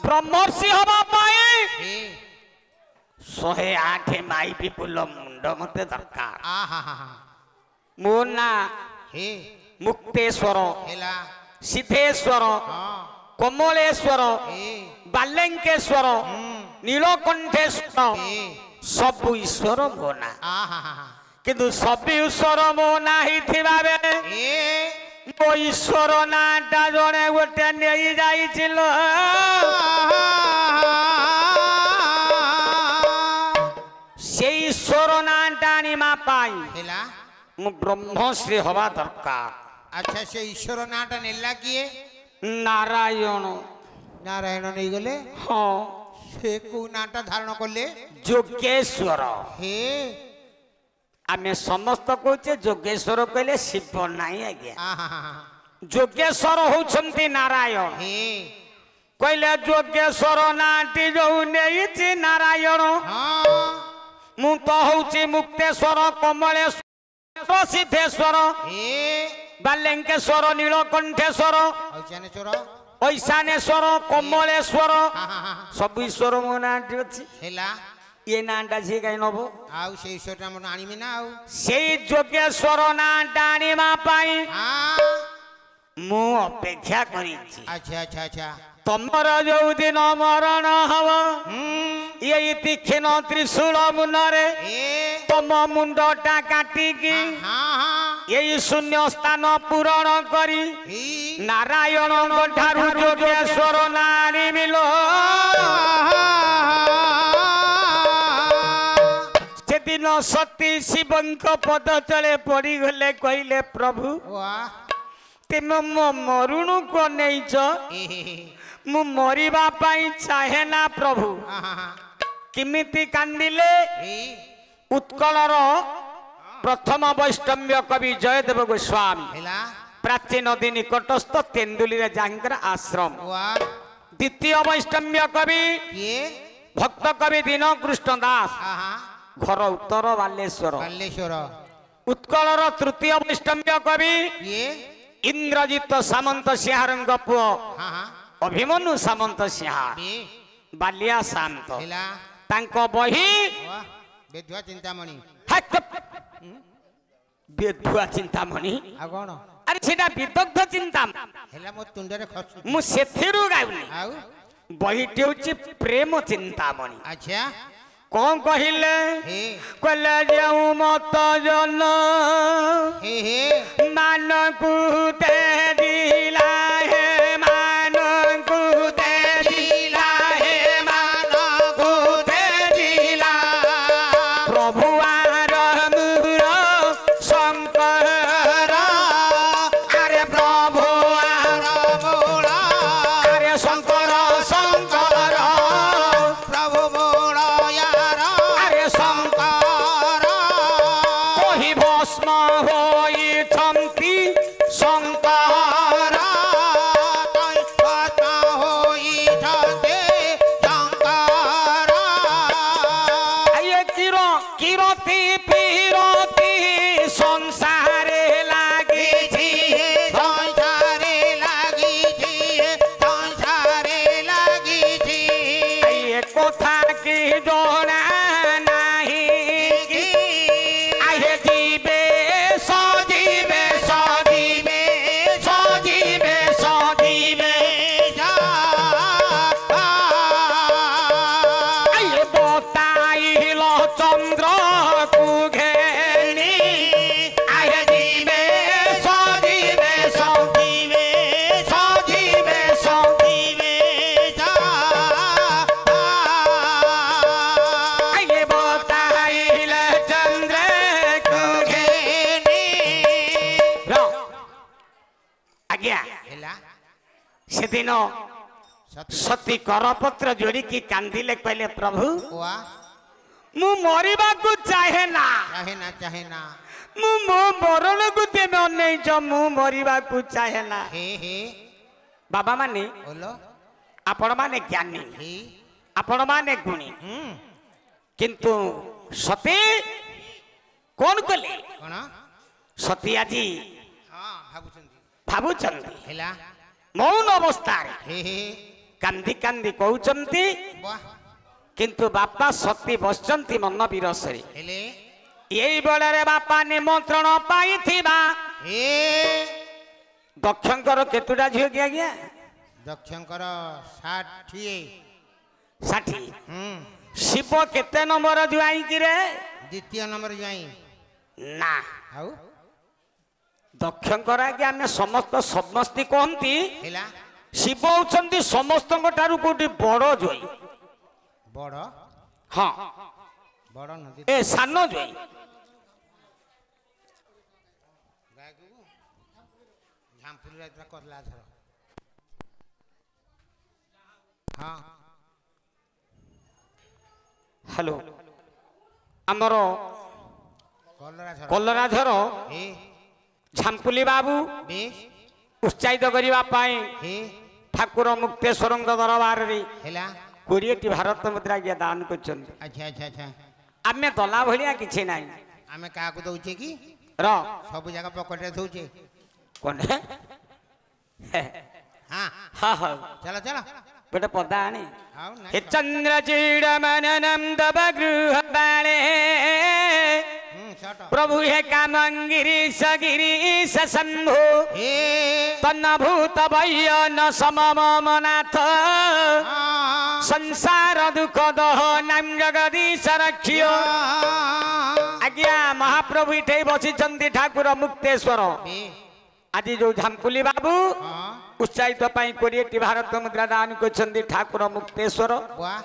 ब्रह्मर्षि हवा पाए हे 108 माई पिपुल मुंड मते दरकार आ हा हा मो ना हे मुक्तेश्वर हेला सिद्धेश्वर हां कमलेश्वर हे बालेंकेश्वर नीलकंठेश्वर हे सब ईश्वर मो ना आ हा हा किंतु सब ईश्वर मो ना ही थिबा बेले हे मो ईश्वर नाटा जने गोटे नेई जाइছিল से ईश्वर नाटा निमा पाई हेला मु ब्रह्मश्री हवा दरकार अच्छा से ईश्वर नाटा नेला किए नारायण नारायण नहीं गले हाँ से को नाटा धारण करले जोगेश्वर हे आमे समस्त कहचे जोगेश्वर कहले शिव नाही आज्ञा आ हा हा जोगेश्वर होउछंती नारायण हे कहले जोगेश्वर नाटी जो नेइछि नारायण हां मु तो होउछि मुक्तेश्वर कमलेश्वर सिद्धेश्वर हे बालेंकेश्वर नीलकंठेश्वर ऐचानेश्वर ऐशानेश्वर कमलेश्वर हा हा हा सब ईश्वर मो नाटी अछि हेला ये नाटा जे काई नबो आउ से ईश्वर मन आनिमी ना आउ सेई जोगेश्वर नाटा आनिमा पाई हां मु अपेक्षा करिछि अच्छा अच्छा अच्छा तमर जो दिन मरण हव ये तीक्ष्ण त्रिशूल मुनरे हे तम मुंडटा काटिकी हां हां ये शून्य स्थान पूरण करी हे नारायण ठारू जोगेश्वर नारी मिलो सेदिन सती शिवंक पद तले पड़ी गले कहले प्रभु वाह तुम मो मरुणु को नहींच मु मरिबा पाई चाहे ना प्रभु हा हा किमिति कांदिले हे उत्कलर प्रथम वैष्णव्य कवि जयदेव गोस्वामी हेला प्राचीन नदी निकटस्थ तेंदुली जाकर आश्रम वाह द्वितीय वैष्णव्य कवि ये भक्त कवि दीन कृष्ण दास आहा घर उत्तर बालेश्वर बालेश्वर उत्कलर तृतीय वैष्णव्य कवि ये इंद्रजित सामंत सिंहारंग पुओ हाँ हाँ अभिमन्यु सामंत सिंहार बे बालिया शांत हेला तांको बही वाह बेधुआ चिंतामणि बेधुआ चिंतामणि आ कौन अरे सेटा विदग्ध चिंता हेला मो तुंडरे खसु मु सेथिरु गाउनी आउ बहिटे होची प्रेम चिंतामणि अच्छा कौन कहिले हे कहले जाऊ मत जन हे हे मानकु ते दिला हे मानकु ते दिला हे मानकु ते दिला प्रभु आर मूर शंकर अरे प्रभु आर मूल अरे शंकर शंकर प्रभु मोर यार अरे शंकर कहि भस्म होइछन्ति शंकर कथा होई ठते शंकर आये किरति पिरति संसारे लागिछि संसारे लागिछि आये कथा कि जଣା नाही कि आये जीवे सजीवे सजीवे सजीवे सजीवे आये बताइल चंद्र को घेनी आये जीवे सजीवे सजीवे सजीवे सजीवे आये बताइल चंद्र को घेनी रो आज्ञा हेला सेदिन सती करपत्र जोड़िकी कांदिले कहले प्रभु वाह मु मरिबा को चाहे ना चाहे ना मु मो मरण को तेमे अनैछ मु मरिबा को चाहे ना हे हे बाबा माने बोलो आपण माने ज्ञानी हे आपण माने गुणी किंतु सती कौन कले कौन सती आजी हाँ भाବୁଛନ୍ତି भाबुचंती हेला मौन अवस्था हे हे कांदी कांदी कहउचंती वाह किंतु बापा सती बसचंती मन विरसरे हेले यही बेले बापा निमंत्रण पाइथिबा हे दक्षंकर केतुटा झियो कि आज्ञा दक्षंकर 60 60 शिव केते नंबर जुआई कि रे द्वितीय नंबर जाई ना आउ दक्षंकर आज्ञा आमे समस्त समस्ती कहती हेला शिव होउछंती समस्त कोटी बड़ जोई बड़ हाँ बड़ नदी ए सान जोई झामपुर रात करला थर हाँ हेलो आमर कलरा थर कलराधर हे झांपुली बाबू बेश उत्साहित करने हे ठाकुर मुक्तेश्वर दरबार रे हेला 20टी भारत मुद्रा के दान कर अच्छा अच्छा अच्छा आमे दला भलिया किछि नाही आमे काकू दउचे की र सब जगह पकड़े दउचे कोन है हाँ हा हा चलो चलो गोटे पदा आनी आओ हे ना चंद्र चीड़ मननम दब गृह बाले शट प्रभु हे कामंगिरी सगिरीश शंभु हे तन्न भूत भय न सममनाथ हाँ संसार दुख दह नाम जगदीश रक्षियो आज्ञा महाप्रभु इठे बसी ठाकुर मुक्तेश्वर बे आज जो झांपुली बाबू हाँ उत्साहित 20टी भारत मुद्रा दान कर ठाकुर मुक्तेश्वर वाह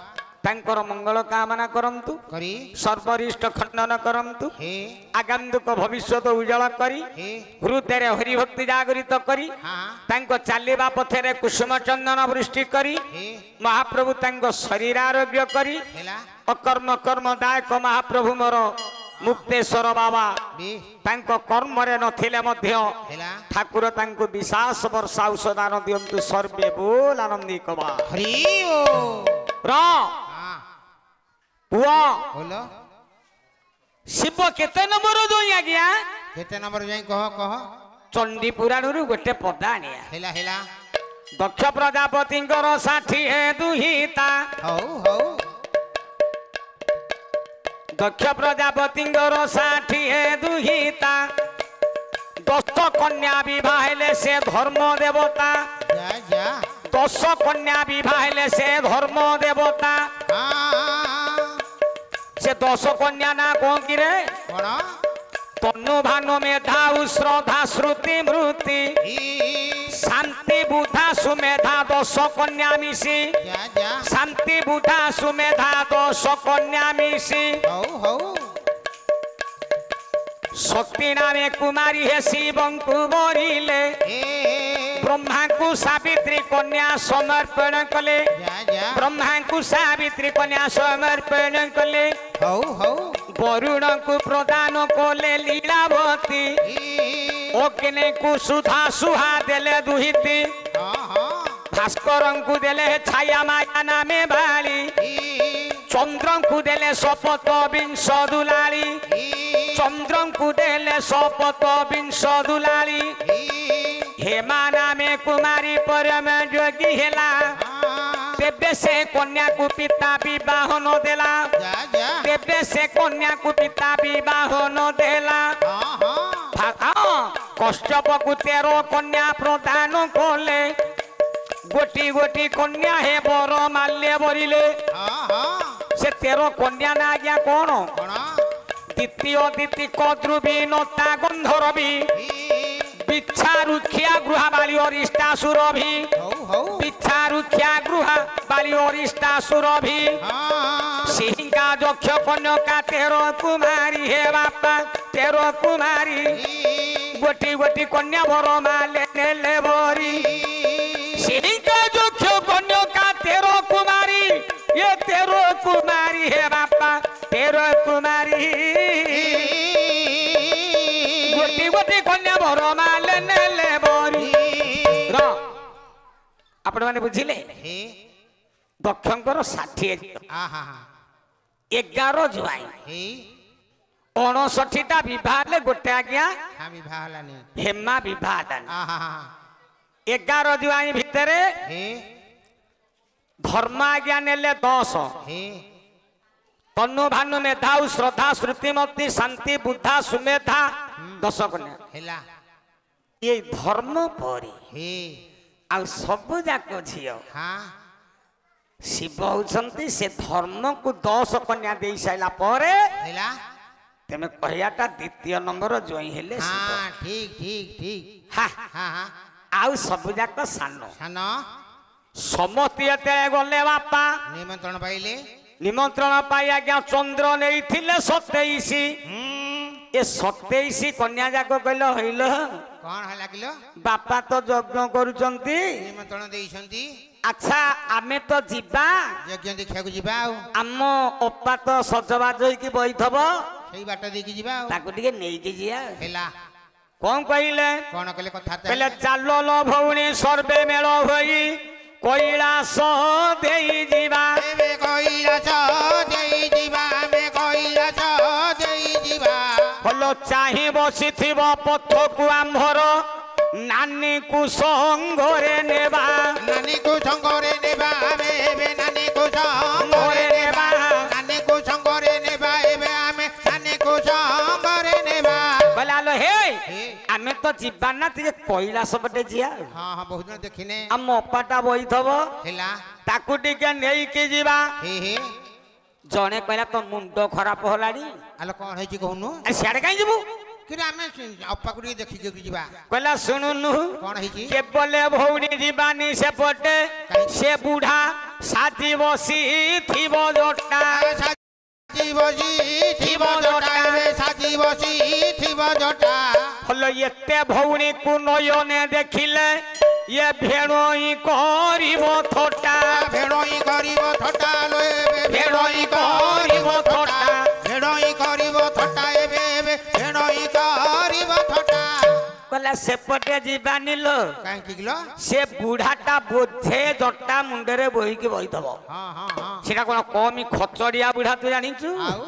तांकर मंगल कामना करंतु करी सर्वरिष्ट खंडन करंतु हे आगंतुक भविष्य उज्जवल करी हे हृदय हरिभक्ति जागृत करी हाँ तांको चालिबा पथरे कुसुम चंदन वृष्टि करी हे महाप्रभु तांको शरीर आरोग्य करी हेला अकर्म कर्मदायक महाप्रभु मोर मुक्तेश्वर बाबा बे तांको कर्मरे नथिले मध्य हेला ठाकुर तांको विश्वास वर्षा औषधान दियंतु सर्वे बोल आनंदी कबा हरि ओ र हां पुआ बोलो शिव केते नंबर जोई आज्ञा केते नंबर जाई कह चंडी पुराणरू गोटे पदा आनिया हेला हेला दक्ष प्रजापतिंकर 60 दुहिता हौ हौ दक्ष प्रजापतिंकर 60 दुहिता 10 कन्या विवाह हेले से धर्म देवता जा जा 10 कन्या विवाह हेले से धर्म देवता हां से 10 कन्या ना कौन की रे कोन तनु भानु मेधा श्रद्धा श्रुति मृति शांति बुधा सुमेधा 10 कन्या मिशी जा जा शांति बुधा सुमेधा 10 कन्या मिशी हौ हौ शक्ति नामे कुमारी हे शिवं को मरिले ए ब्रह्मा को सावित्री कन्या समर्पण कले जा जा ब्रह्मा को सावित्री कन्या समर्पण कले हौ हौ वरुण को प्रदान कले लीलावती अग्नि को सुधा सुहा देले दुहिती हां हां भास्कर को देले छाया माया नामे बाली चंद्र को देले शपथ विंश दुलाली चंद्र को देले शपथ विंश दुलाली हेमा नामे कुमारी परम जोगी हेला तेबे से कन्या को पिता विवाह न देला जा जा तेबे से कन्या को पिता विवाह न देला हां हां कश्यप को 13 कन्या प्रदान कले गोटी गोटी कन्या हे बर माल्य बरिले हां हां से 13 कन्या ना आज्ञा कौन कोन द्वितीय दिति कद्रुबी नता गंधर्वी बिच्छा रुखिया गृह बाली अरिष्टा सुरभि हौ हौ बिच्छा रुखिया गृह बाली अरिष्टा सुरभि हां सिंहा दक्ष कन्या 13 कुमारी हे बापा 13 कुमारी गोटी गोटी कन्या वर माले नेले बरी सिंहा दक्ष कन्या 13 कुमारी ये 13 कुमारी हे बापा 13 कुमारी गोटी गोटी कन्या वर माले नेले बरी र आपण माने बुझिले हे दक्षंकर 60 हां हां 11 जुआई हे 59टा विवाह ले गोटे आज्ञा हां विवाह हलानी हेमा विवाह दान हां हां 11 जुआई भितरे हे धर्म आज्ञा नेले 10 हे तनु भानु मेधा श्रद्धा श्रुतिमती शांति बुद्धा सुमेधा 10 कन्या हेला ये धर्म परी हे आ सब जाक झियो हां शिव होउछंती से धर्म को 10 कन्या दे साइला परे हेला तेमे कहियाटा द्वितीय नंबर जोई हेले शिव हां ठीक ठीक ठीक हा हां हां आउ सब जाक सानो सान समती एते गले बापा निमंत्रण पाइले निमंत्रण पाई आज्ञा चंद्र नहीं थिले 27 ए 27 कन्या जाक कहल हइल कौन हला किलो बापा तो यज्ञ करूचंती निमंत्रण देइछंती अच्छा आमे तो जीवा यज्ञ देखिया को जिबा आ आम अपा तो सजबाज होइकी बइथबो सेही बाट देखि जिबा आ ताको टिके नेइकी जिया हेला कोन कहिले कौन कहले कथा कहले चालो लो भौणी सर्वे मेल होई कैलाश देई जीवा एबे कैलाश देई जिबा में कैलाश देई जिबा हलो चाहि बसिथिब पथकु आम्भर नानी को संगरे नेबा नानी को संगरे नेबा आमे एबे नानी को संगरे नेबा नानी को संगरे नेबा एबे आमे नानी को संगरे नेबा बोलालो हे आमे तो जीवा ना तिके कैलाश पटे जिया हां हां बहुत दिन देखिने आम अपाटा बइथबो हेला ताकू टिके नेइकी जीवा हे जणे कहला तो मुंड खराब होलाडी आलो कौन हेची कहनु आ सियाडे काई जीवु कि आमे अपा को देखि के जिबा कहला सुनुनु कौन हेची के बोले भौणी जीवानी से पटे से बूढ़ा साथी बसी थिबो जोटा साजी बसी थिबो जटा एबे साजी बसी थिबो जटा हलो एते भौणी को नयने देखिले ये भेणोई करिबो थोटा भेड़ोई करिबो थटा लो एबे भेणोई करिबो थोटा भेड़ोई करिबो थटा ଏଣଇ କରିବ ଥଟା କହିଲା ସେପଟେ ଯିବାନି ଲୋ କାହିଁକି କିଲୋ ସେ ବୁଢାଟା ବୋଝେ ଜଟା ମୁଣ୍ଡରେ ବୋହିକି ବହିଥବ ହଁ ହଁ ହଁ ସେଟା କଣ କମି ଖଚଡିଆ ବୁଢା ତୁ ଜାଣିଛୁ ଆଉ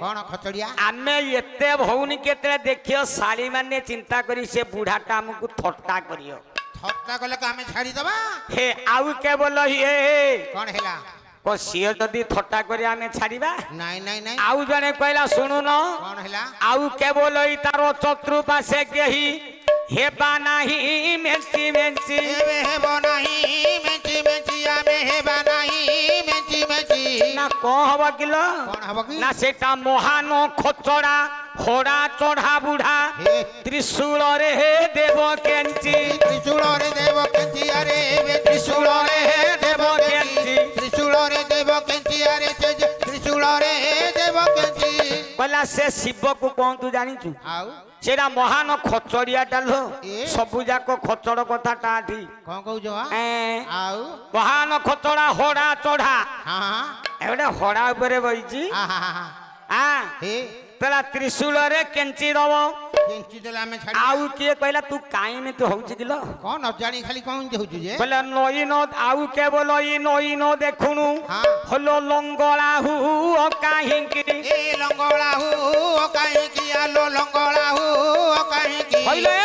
କଣ ଖଚଡିଆ ଆମେ ଏତେ ଭଉଣୀ କେତେବେଳେ ଦେଖିବ ଶାଳୀ ମାନେ ଚିନ୍ତା କରି ସେ ବୁଢାଟା ଆମକୁ ଥଟ୍ଟା କରିବ ଥଟ୍ଟା କଲେ ଆମେ ଛାଡିଦବା ହେ ଆଉ କେବଳ ଇଏ କଣ ହେଲା ସିଏ ଯଦି ଥଟ୍ଟା କରି ଆମେ ଛାଡିବା ନାଇଁ ନାଇଁ ନାଇଁ ଆଉ ଜଣେ କହିଲା ଶୁଣୁନ କଣ ହେଲା ଆଉ କେବଳ ତାର ଚତୁଃପାର୍ଶ୍ୱେ କେହି ହେବା ନାହିଁ ମେଞ୍ଚି ମେଞ୍ଚି ଏବେ ହେବ ନାହିଁ ମେଞ୍ଚି ମେଞ୍ଚି ଆମେ ହେବା ନାହିଁ ମେଞ୍ଚି ମେଞ୍ଚି ନା କଣ ହବ କିଲୋ କଣ ହବ କି ନା ସେଟା ମହାନ ଖଚଡା ହଡ଼ା ଚଢା ବୁଢା ତ୍ରିଶୂଳରେ ଦେବ କେଞ୍ଚି ତ୍ରିଶୂଳରେ ଦେବ କେଞ୍ଚି ଆରେ ତ୍ରିଶୂଳରେ ଦେବ କେଞ୍ଚି ତ୍ରିଶୂଳରେ ଦେବ କେଞ୍ଚି ଆରେ ତ୍ରିଶୂଳରେ ଦେବ କେଞ୍ଚି କହିଲା ସେ ଶିବକୁ କଣ ତୁ ଜାଣିଛୁ ଆଉ ସେଟା ମହାନ ଖଚଡିଆଟା ଲୋ ସବୁ ଯାକ ଖଚଡ କଥା ଟାଠି କଣ କହୁଛ ଆଉ ମହାନ ଖଚଡା ହଡ଼ା ଚଢା ହଁ ଗୋଟେ ହଡ଼ା ଉପରେ ବଇଛି କହିଲା ତ୍ରିଶୂଳରେ କେଞ୍ଚି ଦବ କେଞ୍ଚି ଦେଲେ ଆମେ ଛାଡି ଆଉ କିଏ କହିଲା ତୁ କାଇଁ ଏମିତି ହଉଛି କିଲୋ କଣ ନ ଜାଣି ଖାଲି କଣ ହଉଛୁ ଯେ କହିଲା ନଈ ନ ଆଉ କେବଳ ନଈ ନ ଦେଖୁଣୁ ହଲୋ ଲଙ୍ଗଳା ହୁ କାହିଁକି ଏ ଲଙ୍ଗଳା ହୁ କାହିଁକି ଆଲୋ ଲଙ୍ଗଳା ହୁ କାହିଁକି କହିଲେ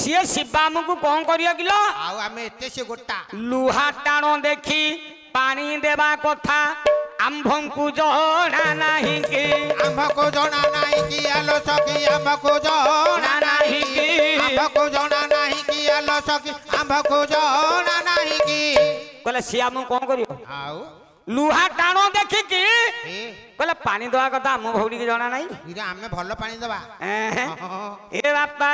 ସିଏ ଶିବ ଆମକୁ କଣ କରିବ କିଲୋ ଆଉ ଆମେ ଏତେ ସେ ଗୋଟା ଲୁହା ଟାଣ ଦେଖି ପାଣି ଦେବା କଥା ଆମ୍ଭଙ୍କୁ ଜଣା ନାହିଁ କି ଆମ୍ଭକୁ ଜଣା ନାହିଁ କି ଆଲୋ ସଖୀ ଆମ୍ଭକୁ ଜଣା ନାହିଁ କି ଆମ୍ଭକୁ ଜଣା ନାହିଁ କି ଆଲୋ ସଖୀ ଆମ୍ଭକୁ ଜଣା ନାହିଁ କି କହିଲେ ସିଏ ଆମକୁ କଣ କରିବ ଆଉ ଲୁହା ଟାଣ ଦେଖିକି କହିଲେ ପାଣି ଦବା କଥା ଆମ ଭଉଣୀକି ଜଣା ନାହିଁ ଆମେ ଭଲ ପାଣି ଦବା ଏ ବାପା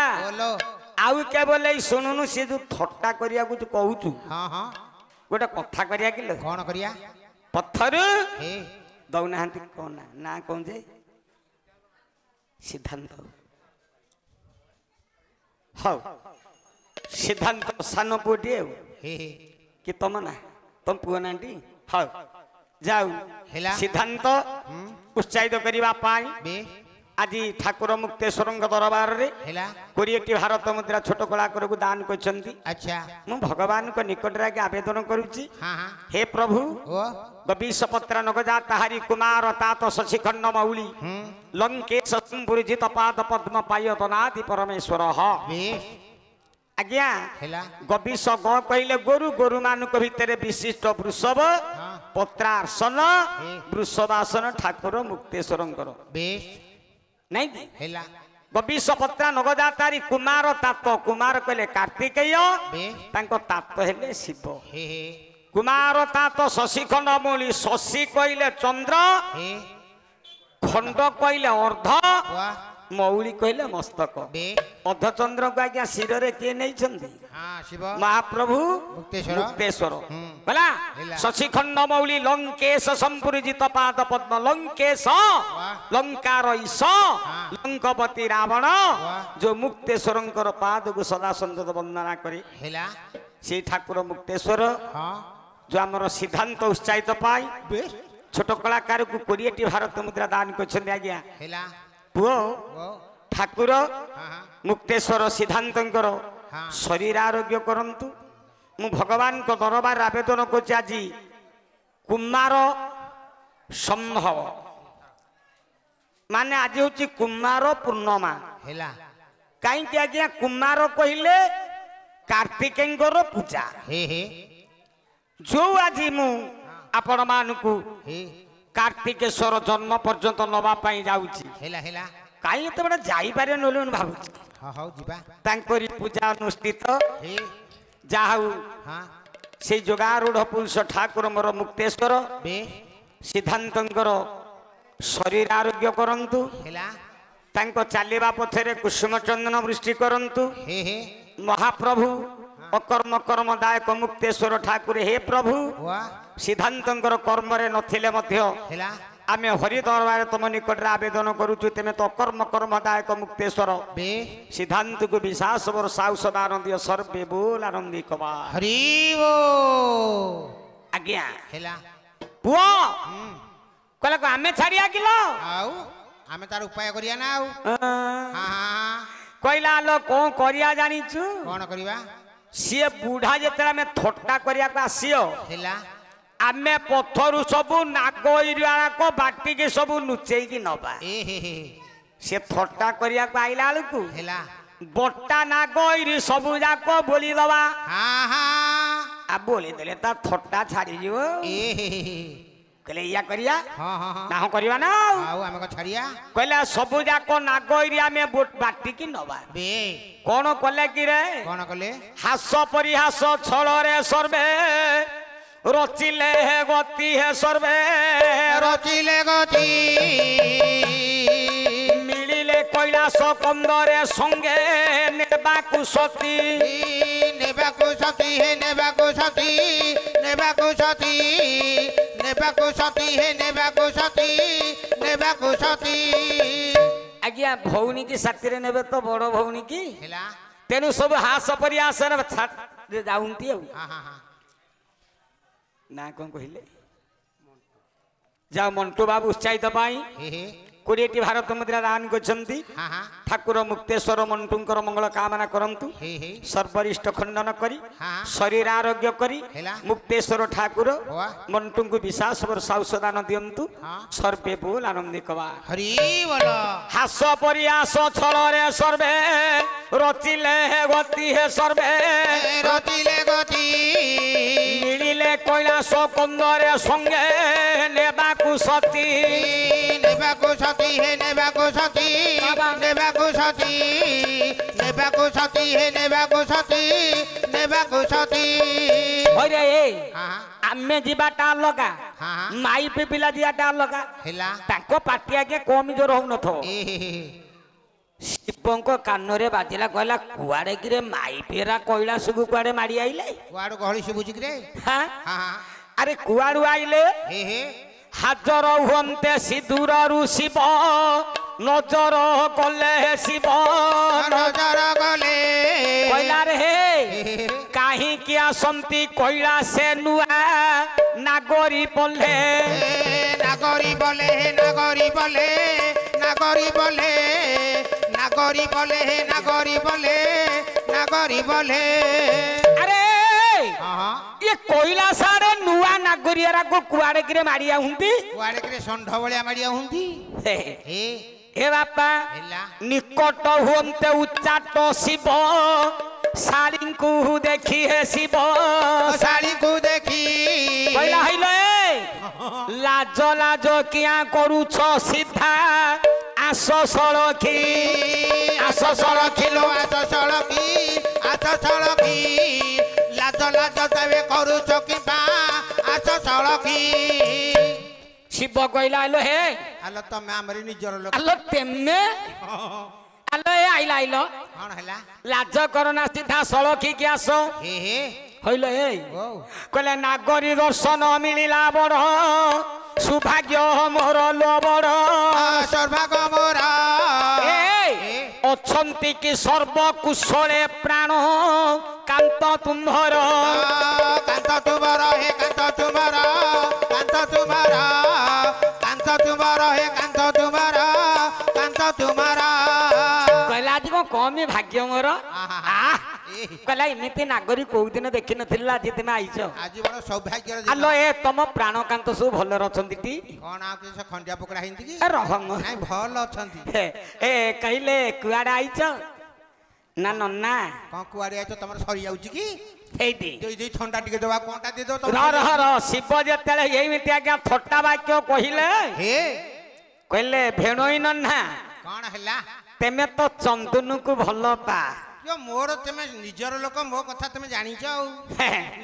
ଆଉ କେବଳ ଏଇ ଶୁଣୁନୁ ସିଏ ଯୋଉ ଥଟ୍ଟା କରିବାକୁ ତୁ କହୁଛୁ ଗୋଟେ କଥା କରିବା କିଲୋ କଣ କରିବା ପଥର ଦଉନାହାନ୍ତି କଣ ନା କଣ ଯେ ସିଦ୍ଧାନ୍ତ ହଉ ସିଦ୍ଧାନ୍ତ ସାନ ପୁଅଟିଏ ଆଉ କି ତମ ନା ତମ ପୁଅ ନାହାନ୍ତି ହଉ ଯାଉ ସିଦ୍ଧାନ୍ତ ଉତ୍ସାହିତ କରିବା ପାଇଁ ଆଜି ଠାକୁର ମୁକ୍ତେଶ୍ୱରଙ୍କ ଦରବାରରେ 20ଟି ଭାରତ ମୁଦ୍ରା ଛୋଟ କଳାକାରକୁ ଦାନ କରିଛନ୍ତି ମୁଁ ଭଗବାନଙ୍କ ନିକଟରେ ଆগে ଆବେଦନ କରୁଛି ହେ ପ୍ରଭୁ ଗବୀଶ ପତ୍ର ନଗଜା ତାହାରି କୁମାର ତାତ ଶଶିଖଣ୍ଡ ମୌଳି ଲଙ୍କେଶ ସମ୍ପୁରିଜିତ ପାଦ ପଦ୍ମ ପାୟତନାଦି ପରମେଶ୍ୱର ଆଜ୍ଞା ଗବୀଶ ଗ କହିଲେ ଗୋରୁ ଗୋରୁ ମାନଙ୍କ ଭିତରେ ବିଶିଷ୍ଟ ବୃଷଭ ପତ୍ରାସନ ବୃଷଭାସନ ଠାକୁର ମୁକ୍ତେଶ୍ୱରଙ୍କର ନାଇଁ ଗବୀଶ ପତ୍ରା ନଗଜା ତାରି କୁମାର ତାତ କୁମାର କହିଲେ କାର୍ତ୍ତିକେୟ ତାଙ୍କ ତାତ ହେଲେ ଶିବ କୁମାର ତାତ ଶଶିଖଣ୍ଡ ମୌଳି ଶଶି କହିଲେ ଚନ୍ଦ୍ର ଖଣ୍ଡ କହିଲେ ଅର୍ଧ ମୌଳି କହିଲେ ମସ୍ତକ ଅର୍ଧଚନ୍ଦ୍ରକୁ ଆଜ୍ଞା ଶିରରେ କିଏ ନେଇଛନ୍ତି ମହାପ୍ରଭୁ ମୁକ୍ତେଶ୍ୱର ହେଲା ଶଶିଖଣ୍ଡ ମୌଳି ଲଙ୍କେଶ ସମ୍ପୁରିଜିତ ପାଦ ପଦ୍ମ ଲଙ୍କେଶ ଲଙ୍କାର ଈଶ ଲଙ୍କପତି ରାବଣ ଯୋଉ ମୁକ୍ତେଶ୍ୱରଙ୍କର ପାଦକୁ ସଦା ସନ୍ତତ ବନ୍ଦନା କରି ସେଇ ଠାକୁର ମୁକ୍ତେଶ୍ୱର ଯୋଉ ଆମର ସିଦ୍ଧାନ୍ତ ଉତ୍ସାହିତ ପାଇ ଛୋଟ କଳାକାରକୁ 20ଟି ଭାରତ ମୁଦ୍ରା ଦାନ କରିଛନ୍ତି ଆଜ୍ଞା ପୁଅ ଠାକୁର ମୁକ୍ତେଶ୍ୱର ସିଦ୍ଧାନ୍ତଙ୍କର ଶରୀର ଆରୋଗ୍ୟ କରନ୍ତୁ ମୁଁ ଭଗବାନଙ୍କ ଦରବାର ଆବେଦନ କରୁଛି ଆଜି କୁମାର ସମ୍ଭବ ମାନେ ଆଜି ହଉଛି କୁମାର ପୂର୍ଣ୍ଣମା କାହିଁକି ଆଜ୍ଞା କୁମାର କହିଲେ କାର୍ତ୍ତିକେୟଙ୍କର ପୂଜା ଯୋଉ ଆଜି ମୁଁ ଆପଣ ମାନଙ୍କୁ कार्तिकेश्वर जन्म पर्यंत नवा जाऊँगी कहीं एत बड़ा जापे नली भावुची पूजा अनुष्ठित जाऊ से जोगारूढ़ पुरुष ठाकुर मोर मुक्तेश्वर सिद्धांतर शरीर आरोग्य करंतु चलवा पथरे कुसुम चंदन वृष्टि करंतु महाप्रभु अकर्म कर्मदायक मुक्तेश्वर ठाकुर हे प्रभु सिद्धांतर कर्म नथिले आमे हरि दरबार तुम निकट आवेदन करुचु तेमे तो अकर्म कर्मदायक मुक्तेश्वर सिद्धांत को विश्वास वर्षा औषध आनंदी सर्वे बोल आनंदी कबा हरि आज्ञा पुओ कहला आमे छाड़िया किलो आमे तार उपाय करिया ना आउ हां कहला लो कौन करिया जानिछु कोन करिवा सी बुढ़ा जिते आम थट्टा करिया को आसियो हेला आमे पथरु सबु नागईरा को बाटिकी सबु लुचेई की नबा ए हे से थट्टा करिया को आइला लकु हेला बट्टा नागईरी सबु जाको बोली दवा हां हां आ बोली देले ता थट्टा छाड़ी जीवो ए हे कहले या करिया हां हां ना हो करिवा ना आउ आमे को छड़िया कहले सबु जाको नागईरी आमे बाटिकी नबा बे कोन कले कि रे कोन कले हास परिहास छलरे सर्वे रचिले हे गति हे सर्वे रचिले गति मिलिले कैलाश कंदरे संगे नेबाकु सती नेबाकु सती हे नेबाकु सती नेबाकु सती नेबाकु सती हे नेबाकु सती नेबाकु सती आज्ञा भौनी की साथी रे नेबे तो बड़ भौनी की हेला तेनु सब हास परिहास रे जाउंती हां हां हां ना कौन कहले जा मंटू बाबू उत्साहित पाई हे 20टी भारत मुद्रा दान करछंती हां हां ठाकुर मुक्तेश्वर मंटूंकर मंगल कामना करंतु हे सर्वरिष्ट खंडन करी हाँ। शरीर आरोग्य करी हेला। मुक्तेश्वर ठाकुर वाह। मंटू को विश्वास और साउसदान दियंतु हाँ। सर्वे बोल आनंदित बा हरि बोल हास परिहास छलरे सर्वे रचिले हे गति हे सर्वे रचिले गति मिलिले कैलाश कंदरे संगे नेबाकु सती नेबाकु सती हे नेबाकु सती नेबाकु सती नेबाकु सती हे नेबाकु सती नेबाकु सती होरे ए हां आमे जीवाटा अलगा हाँ। माई पे पिला जियाटा अलगा हेला ताको पाटी आगे कम जोर हो नथो ए शिवंको कानरे बाजिला कहला कुआडे किरे माई पेरा कैलाश को कुआडे मारी आइले वाडो गहळी सुबुची रे हां हां अरे कुआडू आइले हे हाजर हुंते सिधुररु शिव नजर कले शिव नजर गले कहला रे हे काहे कि आसंती कैलाशे नुआ नागरी पले नागरी बोले नागरी बोले नागरी बोले नागरी बोले नागरी बोले नागरी बोले अरे हां ये कैलाश रे नुआ नागरिया को कुआडे किरे मारिया हुंती वाडे करे संढ भलिया माडिया हुंती हे हे बापा हेला निकट हुंते उच्चाट शिव साड़ी को देखी है शिव साड़ी को देखी कहला हइले लाज लाज किया करू छ सीधा आस सड़की आस सड़किलो आस सड़की लाज लाज तबे करू चकिबा आस सड़की शिव कहला हइलो हे आलो तमे हमरी निजर लोक आलो तेमे आलो ए आइला आइलो कोन हैला लाज करना सीधा सड़की के आस हे हइलो हे ओ कहले नागरी दर्शन मिलिला बड़ सौभाग्य मोर लो बड़ सर्वग मोरा अछंती कि सर्वकुशले प्राण कांत तुम्हर कांत तुमारा हे कांत तुमारा कांत तुमारा कांत तुमारा हे कांत तुमारा कांत तुमारा कहला जी कमी भाग्य मोर कहला एमती नागरी कौ दिन देखी नथिला आज तुम आईच आज बड़ सौभाग्य आलो ए तुम प्राणकांत सब भलर अछंती टी कोन आ के खंडिया पकड़ा हिंदी की रहम नाही भल अछंती ए कहले कुआडे आईच ना नन्ना कोन कुआरे आइतो तमर सरी जाउची की हेदी देई देई ठंडा टिके देवा कोनटा दे दो रह शिव जेतेले एमिति आज्ञा थट्टा वाक्य कहिले हे कहले भेणोई नन्ना कोन हैला तेमे तो चंदन को भल पा यो मोर तमे निजर लोक मो कथा तमे जानि छ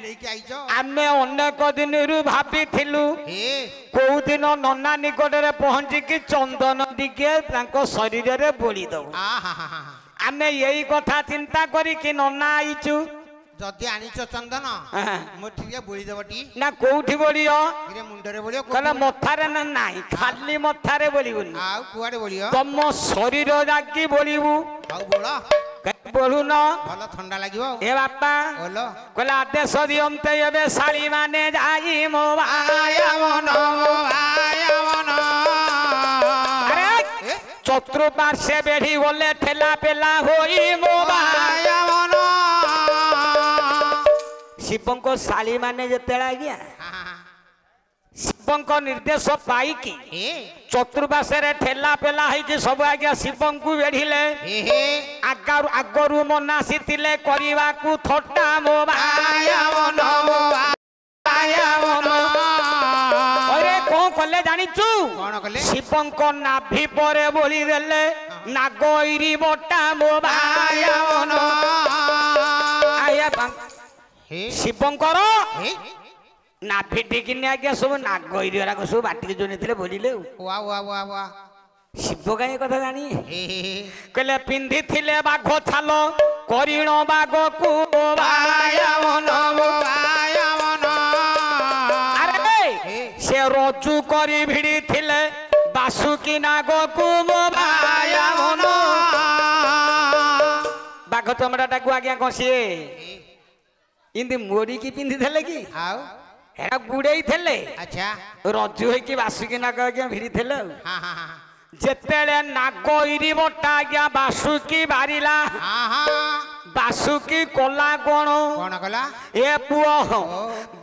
लेके आइ छ आमे अनेक दिन रु भाबी थिलु हे को दिन नन्ना निकट रे पहुंची कि चंदन दिके तांको शरीर रे बोली दउ आ हा हा आमे यही कथा चिंता करी कि नन्ना आइचु जदि आनि छ चंदन मो ठीक बोली देबटी ना कोठी बोलियो रे मुंडरे बोलियो कहला मथारे ना नाही खाली मथारे बोलिबुनी आ कुआडे बोलियो तम शरीर जाकी बोलिबु आउ बोला बोलू न भल ठंडा लागिवो ए बापा बोलो कहला आदेश दियंते एबे साड़ी माने जाई मोबाया मन आया मन अरे ଚତୁଃପାର୍ଶ୍ୱେ ବେଢି ଗଲେ ଠେଲା ପେଲା ହୋଇ ମୋ ବାୟାମନ ଶିବଙ୍କ ଶାଳୀ ମାନେ ଯେତେବେଳେ ଆଜ୍ଞା ଶିବଙ୍କ ନିର୍ଦ୍ଦେଶ ପାଇକି ଚତୁଃପାର୍ଶ୍ୱରେ ଠେଲା ପେଲା ହେଇକି ସବୁ ଆଜ୍ଞା ଶିବଙ୍କୁ ବେଢିଲେ ଆଗରୁ ମନା ଆସିଥିଲେ କରିବାକୁ ଥଟ୍ଟା ମୋ ବାୟାମନ କଣ କଲେ ଜାଣିଛୁ ଶିବଙ୍କ ନାଭି ପରେ ବୋଳି ଦେଲେ ନାଗଇରି ବଟା ମୋ ବାୟାମନ ଶିବଙ୍କର ନାଭି ଟିକିନି ଆଜ୍ଞା ସବୁ ନାଗଇରି ଗୁରାକ ସବୁ ବାଟିକି ଯୋଉ ନେଇଥିଲେ ବୋଲିଲେ ଶିବ କାହିଁ କଥା ଜାଣି କହିଲେ ପିନ୍ଧିଥିଲେ ବାଘ ଛାଲ କରିଣ ବାଘକୁ ବାୟାମନ ସେ ରଜୁ କରି ଭିଡ଼ି ଥିଲେ ବାସୁକି ନାଗକୁ ମୋ ବାୟାମନ ବାଘ ଚମଡ଼ାଟାକୁ ଆଜ୍ଞା କଣ ସିଏ ଏମିତି ମୋଡ଼ିକି ପିନ୍ଧିଥିଲେ କି ଆଉ ହେରା ଗୁଡେଇ ଥିଲେ ଆଚ୍ଛା ରଜୁ ହେଇକି ବାସୁକି ନାଗ ଆଜ୍ଞା ଭିଡ଼ି ଥିଲେ ଯେତେବେଳେ ନାଗ ଇରିବଟା ଆଜ୍ଞା ବାସୁକି ବାରିଲା ବାସୁକି କଲା କଣ କଲା ଏ ପୁଅ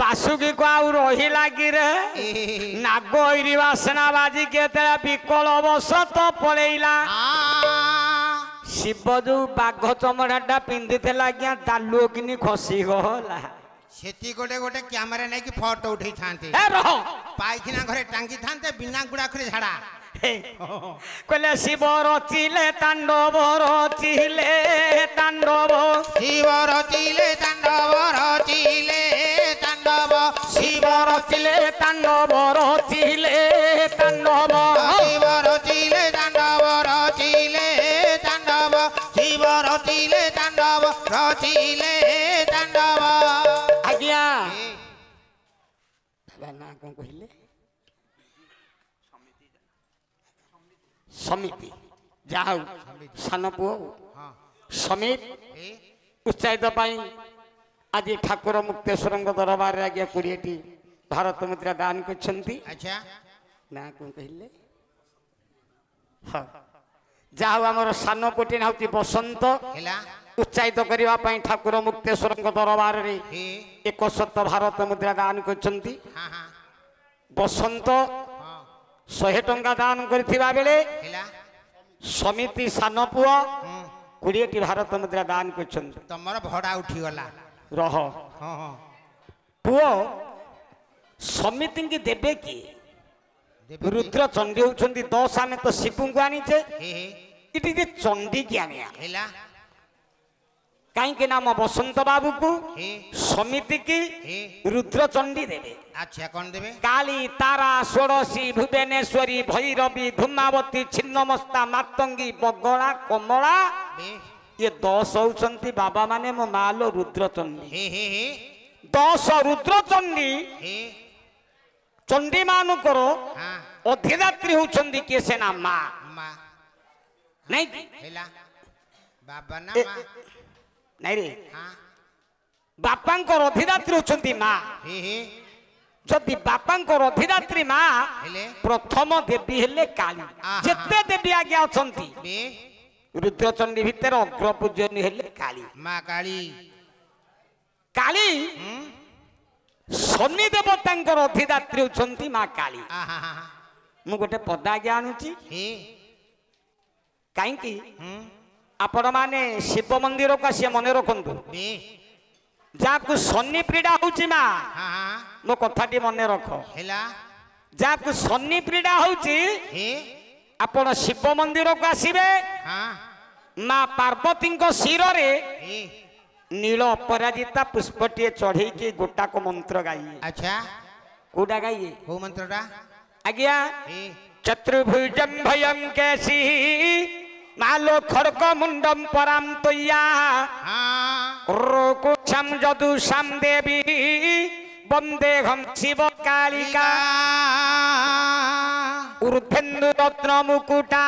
ବାସୁକି କୁ ଆଉ ରହିଲା କିରେ ନାଗ ଇରି ବାସନା ବାଜିକି ଯେତେବେଳେ ବିକଳ ବସତ ପଳେଇଲା ଶିବ ଯୋଉ ବାଘ ଚମଡ଼ାଟା ପିନ୍ଧିଥିଲା ଆଜ୍ଞା ଦାଲୁଅ କିନି ଖସି ଗଲା ସେଠି ଗୋଟେ କ୍ୟାମେରା ନେଇକି ଫଟୋ ଉଠେଇ ଥାନ୍ତେ ପାଇଖିନା ଘରେ ଟାଙ୍ଗି ଥାନ୍ତେ ବିନା ଗୁଡାଖରେ ଝାଡା କହିଲେ ଶିବ ରଚିଲେ ତାଣ୍ଡବ ରଚିଲେ ତାଣ୍ଡବ ଶିବ ରଚିଲେ ତାଣ୍ଡବ ରଚିଲେ ତାଣ୍ଡବ ଶିବ ରଚିଲେ ତାଣ୍ଡବ ରଚିଲେ ତାଣ୍ଡବ ଶିବ ରଚିଲେ ତାଣ୍ଡବ ରଚିଲେ ତାଣ୍ଡବ ଶିବ ରଚିଲେ ତାଣ୍ଡବ ରଚିଲେ ତାଣ୍ଡବ ଆଜ୍ଞା ନା କଣ କହିଲେ ସମିତି ଯାହା ହଉ ସାନ ପୁଅ ସମିତ ଉତ୍ସାହିତ ପାଇଁ ଆଜି ଠାକୁର ମୁକ୍ତେଶ୍ୱରଙ୍କ ଦରବାରରେ ଆଜ୍ଞା 20ଟି ଭାରତ ମୁଦ୍ରା ଦାନ କରିଛନ୍ତି ନା କଣ କହିଲେ ଯାହା ହଉ ଆମର ସାନ ପୁଅଟି ହଉଛି ବସନ୍ତ ଉତ୍ସାହିତ କରିବା ପାଇଁ ଠାକୁର ମୁକ୍ତେଶ୍ୱରଙ୍କ ଦରବାରରେ 100 ଭାରତ ମୁଦ୍ରା ଦାନ କରିଛନ୍ତି ବସନ୍ତ 100 ଟଙ୍କା ଦାନ କରିଥିବା ବେଳେ ସମିତି ସାନ ପୁଅ 20ଟି ଭାରତ ମୁଦ୍ରା ଦାନ କରିଛନ୍ତି ତମର ଭଡା ଉଠିଗଲା ରହ ପୁଅ ସମିତିଙ୍କୁ ଦେବେ କି ରୁଦ୍ର ଚଣ୍ଡୀ ହଉଛନ୍ତି 10 ଆମେ ତ ଶିବଙ୍କୁ ଆଣିଛେ ଏଠି ଯେ ଚଣ୍ଡୀ କି ଆଣିଆ କାହିଁକି ନା ଆମ ବସନ୍ତ ବାବୁକୁ ସମିତି କି ରୁଦ୍ର ଚଣ୍ଡୀ ଦେବେ ଆଚ୍ଛା କଣ ଦେବେ କାଳୀ ତାରା ଷୋଡ଼ଶୀ ଭୁବନେଶ୍ୱରୀ ଭୈରବୀ ଧୂମାବତୀ ଛିନ୍ନମସ୍ତା ମାତଙ୍ଗୀ ବଗଳା କମଳା ये 10 होउछंती बाबा माने मो मालो रुद्रचंडी 10 रुद्रचंडी चंडी मानु करो अधिदात्री होउछंती के सेना मा नहीं हेला बाबा ना मा नहीं रे बापांकर अधिदात्री होउछंती मा जदि बापांकर अधिदात्री मा प्रथम देवी हेले काली जेते देवी आज्ञा अछंती रुद्रचंडी भितर अग्र पूजनी हेले काली मां काली काली शनि देवतांकर अधिदात्री होउछंती मां काली मु गोटे पदा ज्ञानुची काई की आपण माने शिव मंदिर को से मने रखंतु जाकु शनि पीड़ा होउची मा मो कथाटी मने रखो हेला जाकु शनि पीड़ा होउची आपण शिव मंदिर को आसीबे मां पार्वती शिर रे नील अपराजिता पुष्पटी चढ़े के गोटा को मंत्र गाइए अच्छा कोडा गाइए को मंत्रटा आज्ञा चतुर्भुजं भयं कैसी मालो खड़क मुंडम पराम तोया रोकुशम जदुषम देवी वंदेहम शिव कालिका ऊर्ध्वेन्दु रत्न मुकुटा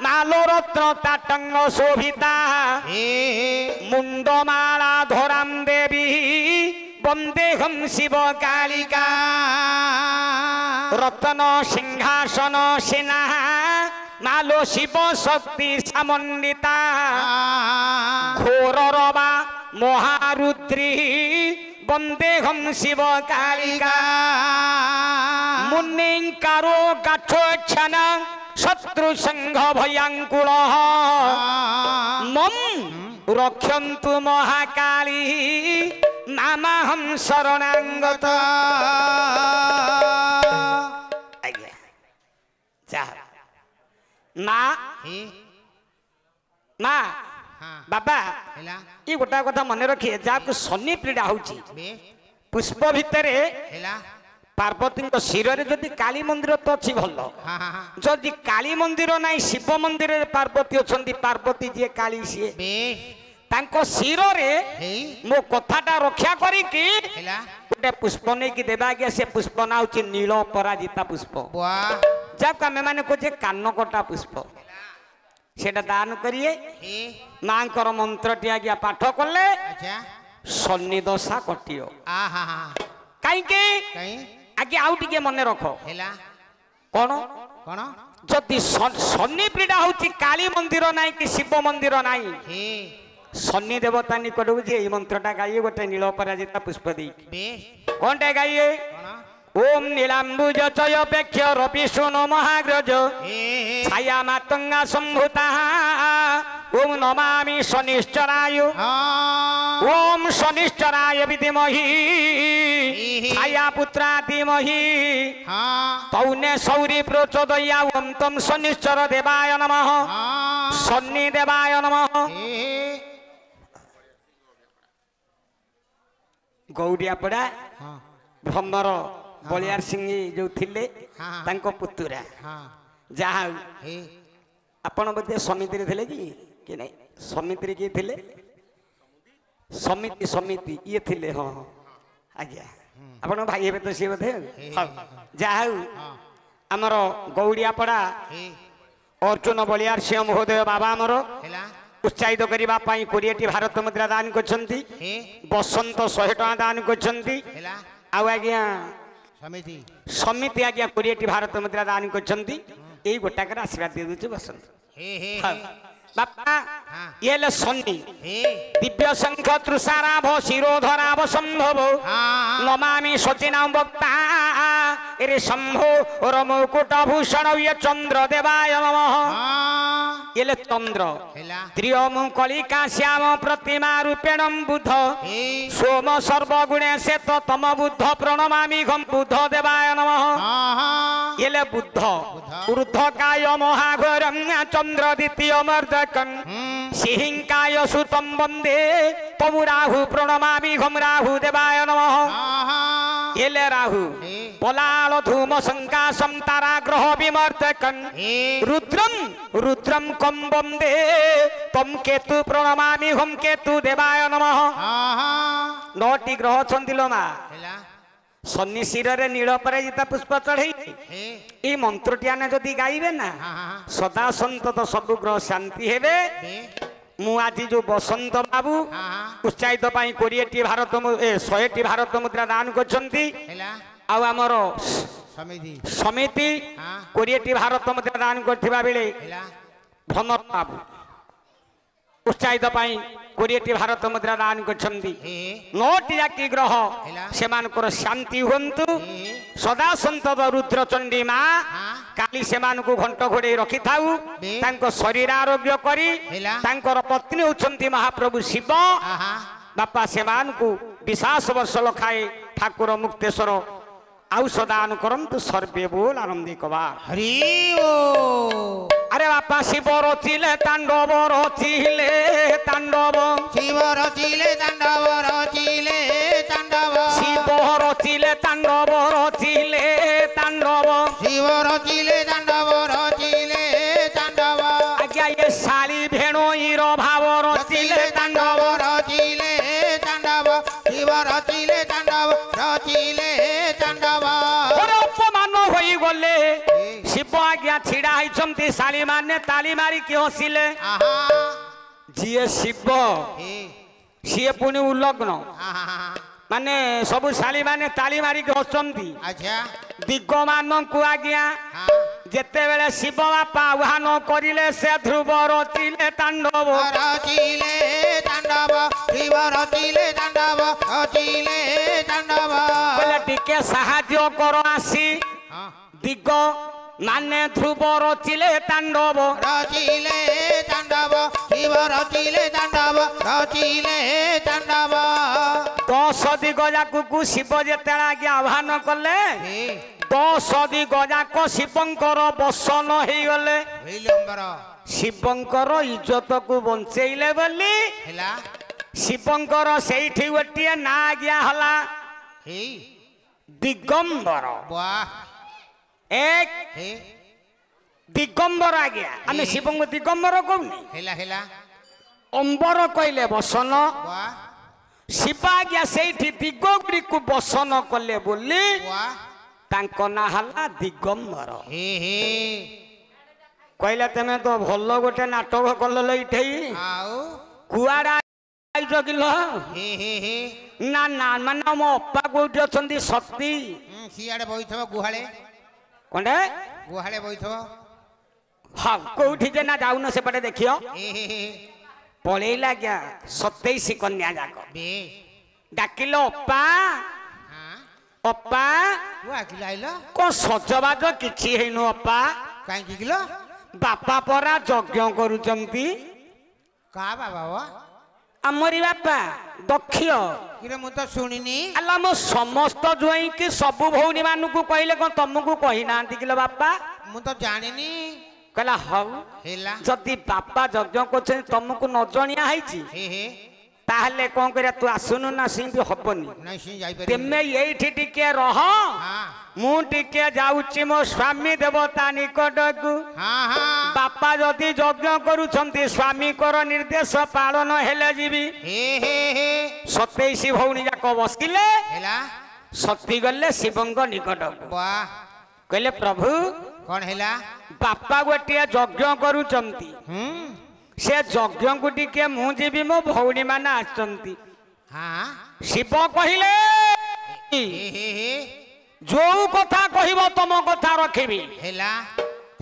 मालो रत्न ताटंग शोभिता मुंडमाला धराम देवी वंदेहम शिव कालिका रत्न सिंहासन सेना मालो शिव शक्ति समन्विता घोर रवा महारुद्री वंदे हम शिव कालिका मुनिंकारो गाठोक्षण शत्रु संघ भयांकुल मम रक्षन्तु महाकाली नामा हम शरणागत ना ना बाबा ये गोटा कथा मन रखिए जहाँ शनि पीड़ा होची पुष्प भितर पार्वती शिर जदि काली मंदिर तो अच्छी भल जदि काली मंदिर ना शिव मंदिर पार्वती अच्छा पार्वती जी काली सी शिर मो कथाटा रक्षा करी गोटे पुष्प नहीं कि देवा गया से पुष्प ना हूँ नील पराजिता पुष्प जब आम मैंने कहे कान कटा पुष्प सेटा दान करिए माँ मंत्र टी आज्ञा पाठ कले शनि दशा कटियो कहीं आगे आउ टे मन रख कौन कौन जदि शनि पीड़ा हूँ काली मंदिर ना कि शिव मंदिर ना शनि देवता निकट हूँ मंत्रटा गाइए गोटे नील पराजिता पुष्प दी कौन टे गाइए ओम नीलांबुज चयपेक्ष रविशुनो महाग्रज छाया मातंगा संभूता ओम नमामि शनिश्चराय ओम शनिश्चराय विद्महि छाया पुत्रा धीमहि तौने सौरी प्रचोदया ओम तम शनिश्चर देवाय नमः शनि देवाय नमः गौड़ियापड़ा भ्रमर बलियार सिंह जो थिले तांको पुतुरा जहाँ आपण बोधे समिति थे कि नहीं समिति किए थे समिति समिति ये थिले हाँ आज्ञा आपण भाई हे तो सी बोधे जहाँ आमर गौड़ियापड़ा अर्जुन बलियार सिंह महोदय बाबा आमर उत्साहित करने 20 भारत मुद्रा दान कर बसंत 100 टका दान कर आज्ञा समिति आज्ञा 20 भारत मुद्रा दान कर गोटाक आशीर्वाद दे दूचे बसंत बापा ये शनि दिव्य शंख तृषाराभ शिरोधराभ संभव नमामि सचिना वक्ता रे शंभो रमुकुट भूषण ये चंद्र देवाय नमः ये चंद्र त्रियम कलिका श्याम प्रतिमा रूपेण बुध सोम सर्वगुणे से तम बुद्ध प्रणमामि घम बुद्ध देवाय नमः ये बुद्ध ऊर्ध काय महाघोरम चंद्र द्वितीय मर्दकं सिंहिकाय सुतम वंदे तमु राहु प्रणमामि घम राहु देवाय नमः ये राहु पलाल धूम संकाशम तारा ग्रह विमर्दकं रुद्रम रुद्रम कम वंदे तम केतु प्रणमामि घम केतु देवाय नमः 9टी ग्रह छंदिलो मा शनि शिर नील पराजिता पुष्प चढ़ई ये मंत्रटी आने जदि गाइबे ना सदा सन्तत सब ग्रह शांति हेबे मु आज जो बसंत बाबू उत्साहित 20 भारत 100 भारत मुद्रा दान करछंती आमर समिति 20 भारत मुद्रा दान करथिबा बेले भ्रमर बाबू उत्साहित 20 भारत मुद्रा दान करछंती 9टी जाति ग्रह से शांति हुंतु सदा सन्तत रुद्र चंडी माँ काली से घंट घोड़े रखि थाउ शरीर आरोग्य करी पत्नी होती महाप्रभु शिव बापा से विशास वर्ष लखाए ठाकुर मुक्तेश्वर औषधान करंतु सर्वे बोल आनंदिक हरि ओ अरे बापा शिव रचिले तांडव रचिले तांडव शिव रचिले तांडव रचिले तांडव शिव रचिले तांडव रचिले तांडव शिव रचिले तांडव रचिले तांडव आज्ञा ये शाली भेणो ईरो भाव रचिले तांडव रचिले तांडव शिव रचिले तांडव रचिले तांडव अपमान होई गले शिव आज्ञा छिड़ा होती शाली माने ताली मारी कि हसिले जी शिव सी पुणी उल्लग्न माने सबु शाली माने ताली मारी कि हसंती दिग मान को आज्ञा ଯେତେବେଳେ ଶିବ ବାପା ଆହ୍ୱାନ କରିଲେ ସେ ଧ୍ରୁବ ରଚିଲେ ତାଣ୍ଡବ ରଚିଲେ ତାଣ୍ଡବ ଶିବ ରଚିଲେ ତାଣ୍ଡବ ରଚିଲେ ତାଣ୍ଡବ କହିଲେ ଟିକେ ସାହାଯ୍ୟ କର ଆସି ଦିଗ ମାନେ ଧ୍ରୁବ ରଚିଲେ ତାଣ୍ଡବ ରଚିଲେ ତାଣ୍ଡବ ଶିବ ରଚିଲେ ତାଣ୍ଡବ ରଚିଲେ ତାଣ୍ଡବ 10 ଦିଗ ଯାକୁ ଶିବ ଯେତେବେଳେ ଆଜ୍ଞା ଆହ୍ୱାନ କଲେ 10 ଦିଗ ଯାକ ଶିବଙ୍କର ବସନ ହେଇଗଲେ ଶିବଙ୍କର ଇଜ୍ଜତକୁ ବଞ୍ଚେଇଲେ ବୋଲି ହେଲା ଶିବଙ୍କର ସେଇଠି ଗୋଟିଏ ନା ଆଜ୍ଞା ହେଲା ଦିଗମ୍ବର ଏକ ଦିଗମ୍ବର ଆଜ୍ଞା ଆମେ ଶିବଙ୍କୁ ଦିଗମ୍ବର କହୁନି ହେଲା ହେଲା ଅମ୍ବର କହିଲେ ବସନ ଶିବ ଆଜ୍ଞା ସେଇଠି ଦିଗ ଗୁଡ଼ିକୁ ବସନ କଲେ ବୋଲି ତାଙ୍କ ନାଁ ହେଲା ଦିଗମ୍ବର କହିଲେ ତମେ ତ ଭଲ ଗୋଟେ ନାଟକ କଲ ଏଇଠେଇ କୁଆଡା କିଲ ନା ନା ମାନେ ମୋ ଅପା କୋଉଠି ଅଛନ୍ତି ସତୀ ସିଆଡେ ବଇଥିବ ଗୁହାଳେ କଣ୍ଡେ ଗୁହାଳେ ବଇଥିବ ହଁ କୋଉଠି ଯେ ନା ଯାଉନ ସେପଟେ ଦେଖିଅ ପଳେଇଲା ଆଜ୍ଞା 27 କନ୍ୟା ଯାକ ଡାକିଲ ଅପା ଅପା କଣ ସଜବାଜ କିଛି ହେଇନୁ ଅପା କାହିଁକି କିଲ ବାପା ପରା ଯଜ୍ଞ କରୁଛନ୍ତି କା ବାବା ଆମରି ବାପା ଦକ୍ଷ ମୁଁ ତ ଶୁଣିନି ଆଲା ମୋ ସମସ୍ତ ଜୁଆଇଁ କି ସବୁ ଭଉଣୀ ମାନଙ୍କୁ କହିଲେ କଣ ତମକୁ କହିନାହାନ୍ତି କିଲ ବାପା ମୁଁ ତ ଜାଣିନି କହିଲା ହଉ ହେଲା ଯଦି ବାପା ଯଜ୍ଞ କରୁଛନ୍ତି ତମକୁ ନ ଜଣିଆ ହେଇଛି ତାହେଲେ କଣ କରିବା ତୁ ଆସୁନୁ ନା ସେମିତି ହବନି ତେମେ ଏଇଠି ଟିକେ ରହ ମୁଁ ଟିକେ ଯାଉଛି ମୋ ସ୍ୱାମୀ ଦେବତା ନିକଟକୁ ବାପା ଯଦି ଯଜ୍ଞ କରୁଛନ୍ତି ସ୍ୱାମୀଙ୍କର ନିର୍ଦ୍ଦେଶ ପାଳନ ହେଲେ ଯିବି 27 ଭଉଣୀ ଯାକ ବସିଲେ ସତୀ ଗଲେ ଶିବଙ୍କ ନିକଟକୁ କହିଲେ ପ୍ରଭୁ କଣ ହେଲା ବାପା ଗୋଟିଏ ଯଜ୍ଞ କରୁଛନ୍ତି ସେ ଯଜ୍ଞକୁ ଟିକେ ମୁଁ ଯିବି ମୋ ଭଉଣୀ ମାନେ ଆସିଛନ୍ତି ଶିବ କହିଲେ ଯୋଉ କଥା କହିବ ତମ କଥା ରଖିବି ହେଲା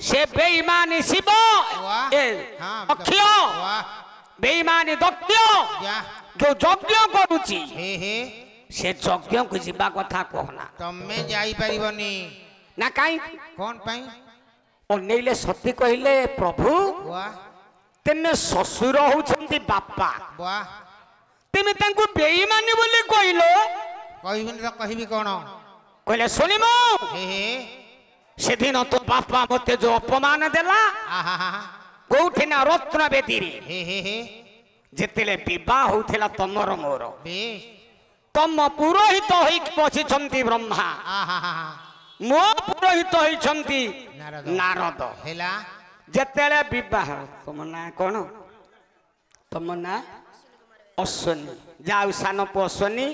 ସେ ବେଇମାନି ଶିବ ଦକ୍ଷ ବେଇମାନି ଦକ୍ଷ ଯୋଉ ଯଜ୍ଞ କରୁଛି ସେ ଯଜ୍ଞକୁ ଯିବା କଥା କହନା ତମେ ଯାଇପାରିବନି ନା କାହିଁ କଣ ପାଇଁ ଅନେଇଲେ ସତୀ କହିଲେ ପ୍ରଭୁ ତେମେ ଶ୍ୱଶୁର ହଉଛନ୍ତି ବାପା ତେମେ ତାଙ୍କୁ ବେଇମାନି ବୋଲି କହିଲ କହିବିନି ତ କହିବି କଣ କହିଲେ ଶୁଣିବ ସେଦିନ ତ ବାପା ମତେ ଯୋଉ ଅପମାନ ଦେଲା କୋଉଠି ନା ରତ୍ନ ବେଦୀରେ ଯେତେବେଳେ ବିବାହ ହଉଥିଲା ତମର ମୋର ତମ ପୁରୋହିତ ହେଇକି ବସିଛନ୍ତି ବ୍ରହ୍ମା ମୋ ପୁରୋହିତ ହେଇଛନ୍ତି ନାରଦ ହେଲା ଯେତେବେଳେ ବିବାହ ତମ ନାଁ କଣ ତମ ନାଁ ଅଶ୍ୱନୀ ଯାଉ ସାନ ପୁଅ ଅଶ୍ୱନୀ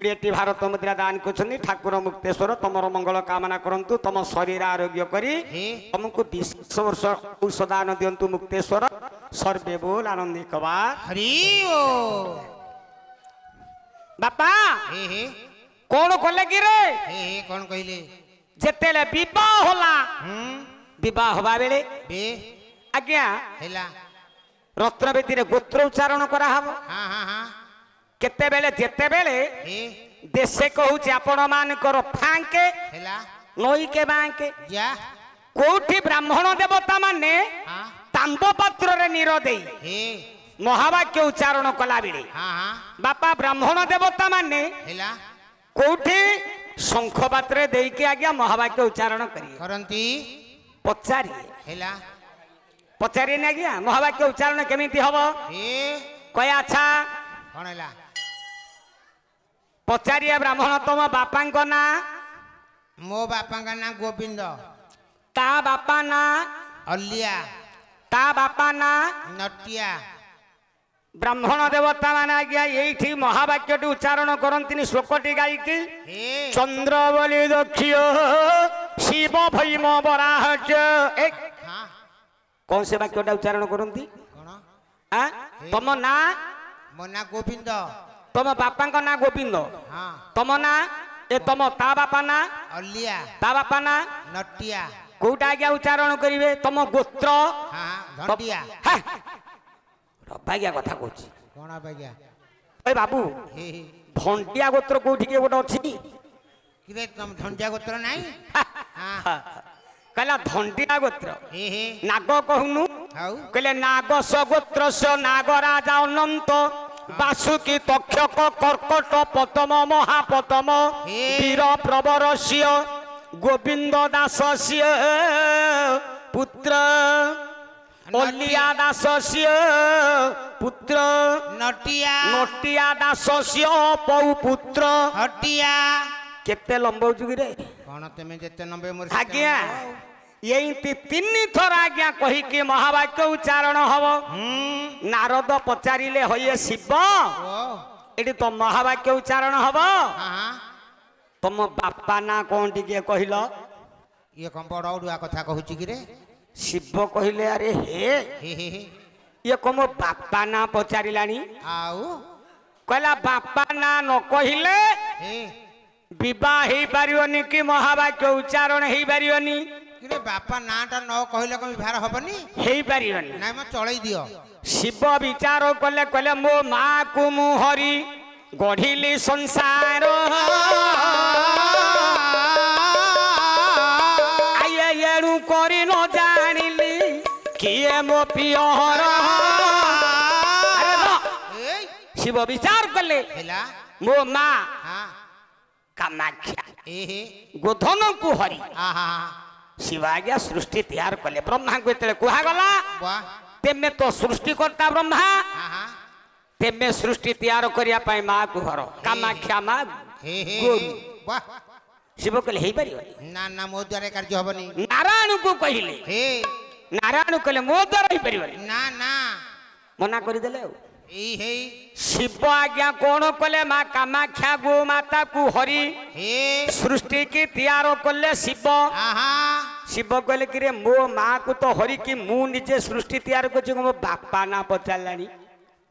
20ଟି ଭାରତ ମୁଦ୍ରା ଦାନ କରୁଛନ୍ତି ଠାକୁର ମୁକ୍ତେଶ୍ୱର ତମର ମଙ୍ଗଳ କାମନା କରନ୍ତୁ ତମ ଶରୀର ଆରୋଗ୍ୟ କରି ତମକୁ 20 ବର୍ଷ ଔଷଧ ଦାନ ଦିଅନ୍ତୁ ମୁକ୍ତେଶ୍ୱର ସର୍ବେ ବୋଲ ଆନନ୍ଦିକ ବା ହରି ଓ ବାପା କଣ କଲେ କି ରେ କଣ କହିଲେ ଯେତେବେଳେ ବିବାହ ହେଲା ବିବାହ ହବା ବେଳେ ଆଜ୍ଞା ହେଲା ରତ୍ନବେଦୀରେ ଗୋତ୍ର ଉଚ୍ଚାରଣ କରାହବ କେତେବେଳେ ଯେତେବେଳେ ଦେଶେ କହୁଛି ଆପଣ ମାନଙ୍କର ଫାଙ୍କେ ନଈକେ ବାଙ୍କେ କୋଉଠି ବ୍ରାହ୍ମଣ ଦେବତା ମାନେ ତାମ୍ବ ପାତ୍ରରେ ନୀର ଦେଇ ମହାବାକ୍ୟ ଉଚ୍ଚାରଣ କଲା ବେଳେ ବାପା ବ୍ରାହ୍ମଣ ଦେବତା ମାନେ କୋଉଠି ଶଙ୍ଖ ପାତ୍ରରେ ଦେଇକି ଆଜ୍ଞା ମହାବାକ୍ୟ ଉଚ୍ଚାରଣ କରନ୍ତି ପଚାରି ହେଲା ପଚାରିନି ଆଜ୍ଞା ମହାବାକ୍ୟ ଉଚ୍ଚାରଣ କେମିତି ହବ କହେ ଆଚ୍ଛା କଣ ହେଲା ପଚାରିଆ ବ୍ରାହ୍ମଣ ତମ ବାପାଙ୍କ ନାଁ ମୋ ବାପାଙ୍କ ନାଁ ଗୋବିନ୍ଦ ତା ବାପା ନାଁ ଅଲିଆ ତା ବାପା ନାଁ ନଟିଆ ବ୍ରାହ୍ମଣ ଦେବତା ମାନେ ଆଜ୍ଞା ଏଇଠି ମହାବାକ୍ୟଟି ଉଚ୍ଚାରଣ କରନ୍ତିନି ଶ୍ଲୋକଟି ଗାଇକି ଚନ୍ଦ୍ର ବୋଲି ଦକ୍ଷ ଶିବ ଭୈମ ବରାହ କଣ ସେ ବାକ୍ୟଟା ଉଚ୍ଚାରଣ କରନ୍ତି ତମ ନାଁ ମୋ ନାଁ ଗୋବିନ୍ଦ ତମ ବାପାଙ୍କ ନାଁ ଗୋବିନ୍ଦ ତମ ନାଁ ଏ ତମ ତା ବାପା ନାଁ ଅଲିଆ ତା ବାପା ନାଁ ନଟିଆ कोटा आज्ञा उच्चारण करिवे तुम गोत्र हां धंडिया रबागिया कथा कहूची कोन अबागिया ए बाबू हे धंडिया गोत्र कोठी के गोट अछि किरे तुम धंडिया गोत्र नाही हां कहला धंडिया गोत्र हे नाग कहूनु हाउ कहले नाग सगोत्र स नाग राजा अनंत बासुकी तक्षक कर्कट पतम महापतम वीर प्रवरस्य गोविंद दासस्य पुत्र ओलिया दासस्य पुत्र नटिया दासस्य पौ पुत्र हटिया केते लंबौचु कि रे कोन तमे जते नंबे मोर आज्ञा यही तीन थर आज्ञा कही के महावाक्य उच्चारण हब नारद पचारिले होइए शिव एटी तो महावाक्य उच्चारण हब तुम बापा ना कौन टिके कहल ये कम बड़ उड़ुआ कथा कहूची कि रे शिव कहले अरे हे ये कम बापा ना पचारिलानी आउ कहला बापा ना न कहले विवाह हो पारिबनी कि महावाक्य उच्चारण हो पारिबनी किरे बापा नाटा न कहले कम विवाह हबनी हो पारिबनी नाइ म चळै दियो शिव विचार कले कले मो माँ को मु हरि गढ़िली संसार आये एणु करी न जानिली किए मो पियहर शिव विचार कले मो माँ कामाख्या गोधन को हरि शिव आज्ञा सृष्टि तैयार कले ब्रह्मा को एते कुहागला तेमे तो सृष्टि करता ब्रह्मा तेमे सृष्टि तैयार करिया पाई माँ को हर कामाख्या माँ शिव कहले हे पारियो ना ना मो द्वारा कार्य हबनी नारायण को कहिले नारायण कहले मो द्वारा हे पारियो ना ना मना करि देले हे शिव आज्ञा कौन कले माँ कामाख्या गो माता को हरि सृष्टि की तैयार कले शिव शिव कहले कि रे मो माँ को तो हरि की मु निजे सृष्टि तैयार कर मो बापा ना पचारानी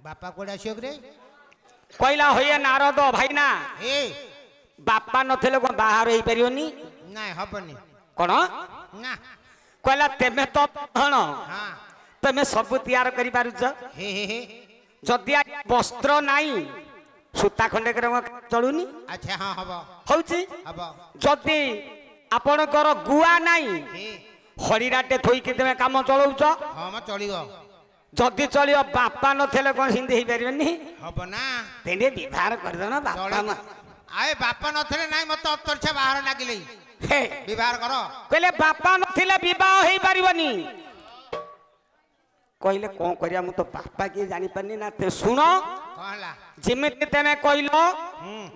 बापा कोडा रे कहला होइए नारद भाई ना बापा नथिले कोन बाहर होई परियोनी ना हबनी कोन ना कहला तेमे तो हण तमे सब तैयार करि पारुछ जदि वस्त्र नाही सूता खंडे चलुनी अच्छा हाँ हब हौची हब जदि आपणकर गुआ नाही हरिराटे थोइकी तमे काम चलौछ हाँ म चलिबो जदि चलियो बापा नथिले कोन सिंधी हेई परियोनी हब ना तेने विभार कर देना बापा आए बापा नथिले नाही मते अतरछा बाहर लागिले हे विवाह करो कहले बापा नथिले विवाह हेई परिबनी कहले कौन करिया मु तो बापा के जानी पानी ना ते सुनो कहला जिमिति तेने कहलो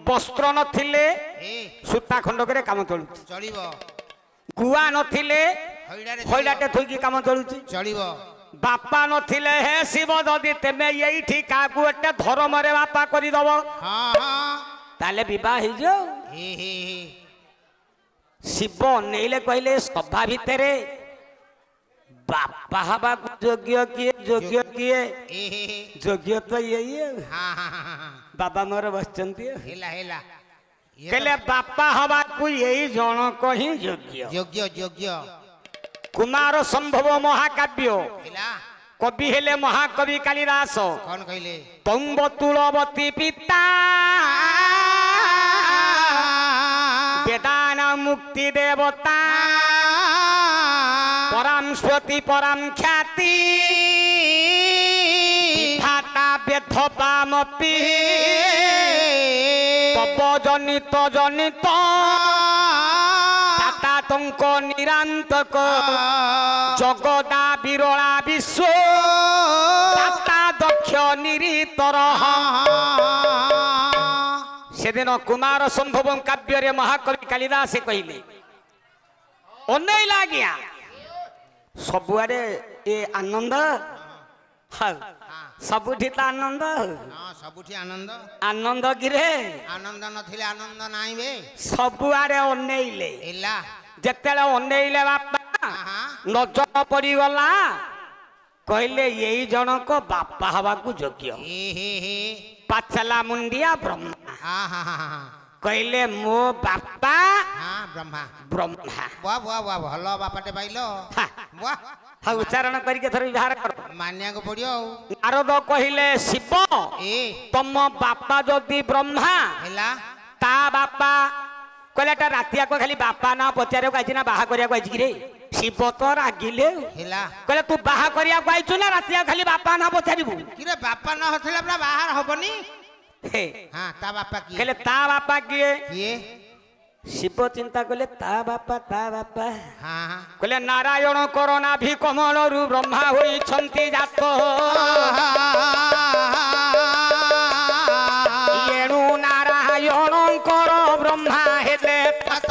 वस्त्र नथिले सूता खंड करे काम चलु चलिबो गुआ नथिले हइडाटे थोइकी काम चलुची चलिबो बापा नथिले हे शिव जदि तेमे यही ठीक काकू एटे धर्म रे बापा करि दबो हां हां ताले विवाह हि जो शिव नेले कहले सभा भितरे बापा हवा योग्य किए योग्य तो यही बाबा मोर बसचंती कहले बापा हवा को यही जन कहीं योग्य योग्य योग्य कुमार संभव महाकाव्य कवि हेले महाकवि कालिदास कौन कहले तंब तुलवती पिता वेदान मुक्ति देवता पराम स्वती पराम ख्याति विधाता वेदवामपि तप जनित जनित दाता तंक निरांतक जगदा विरला विश्व दाता दक्ष निरीतर सेदिन कुमार संभव काव्य रे महाकवि कालिदास कहले अनई लागिया सबुआरे ए आनंद सबुठी तो आनंद सबुठी आनंद आनंद गिरे आनंद नथिले आनंद नाही बे सबुआरे अनईले एला जेतेले अनईले बापा नजर पड़ी गला कहले यही जनक बापा हवा को योग्य पाचला मुंडिया ब्रह्मा कहले मो बापा हाँ ब्रह्मा ब्रह्मा वाह वाह वाह भल बापाटे पाइल हा। वाह हाँ उच्चारण करके थर व्यवहार कर मानिया को पड़ियो नारद कहले शिव ए तम बापा जदि ब्रह्मा हेला ता बापा कहले ता रातिया को खाली बापा ना पचारे को आइछि ना बाहा करिया को आइछि कि रे शिव तो रागिले हेला कहले तू बाहा करिया को आइछु ना रातिया खाली बापा ना पचारिबु किरे बापा न हथले अपना बाहर हबनी हे हाँ ता बापा की कहले ता बापा किए ये शिव चिंता कहले ता बापा हाँ हाँ कहले नारायण करोना भी कमलरु ब्रह्मा होई छंती जात एणु नारायण कर ब्रह्मा हेले तत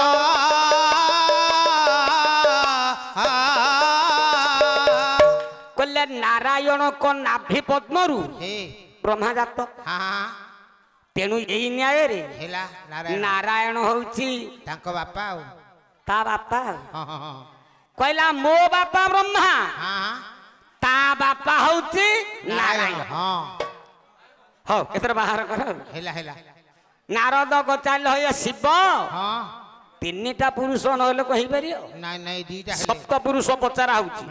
कहले नारायण को नाभि पद्मरु हे ब्रह्मा जात हाँ हाँ तेणु एई न्याय रे हेला नारायण नारायण होउची तांको बापा आओ ता बापा हाँ हाँ हाँ कहला मो बापा ब्रह्मा हाँ ता बापा होउची नारायण हाँ हो एतर बाहर कर हेला हेला नारद को चाल होय शिव हाँ तीनटा पुरुष नहले कहि परियो नहीं नहीं दीटा हेले सप्त पुरुष पचारा होउची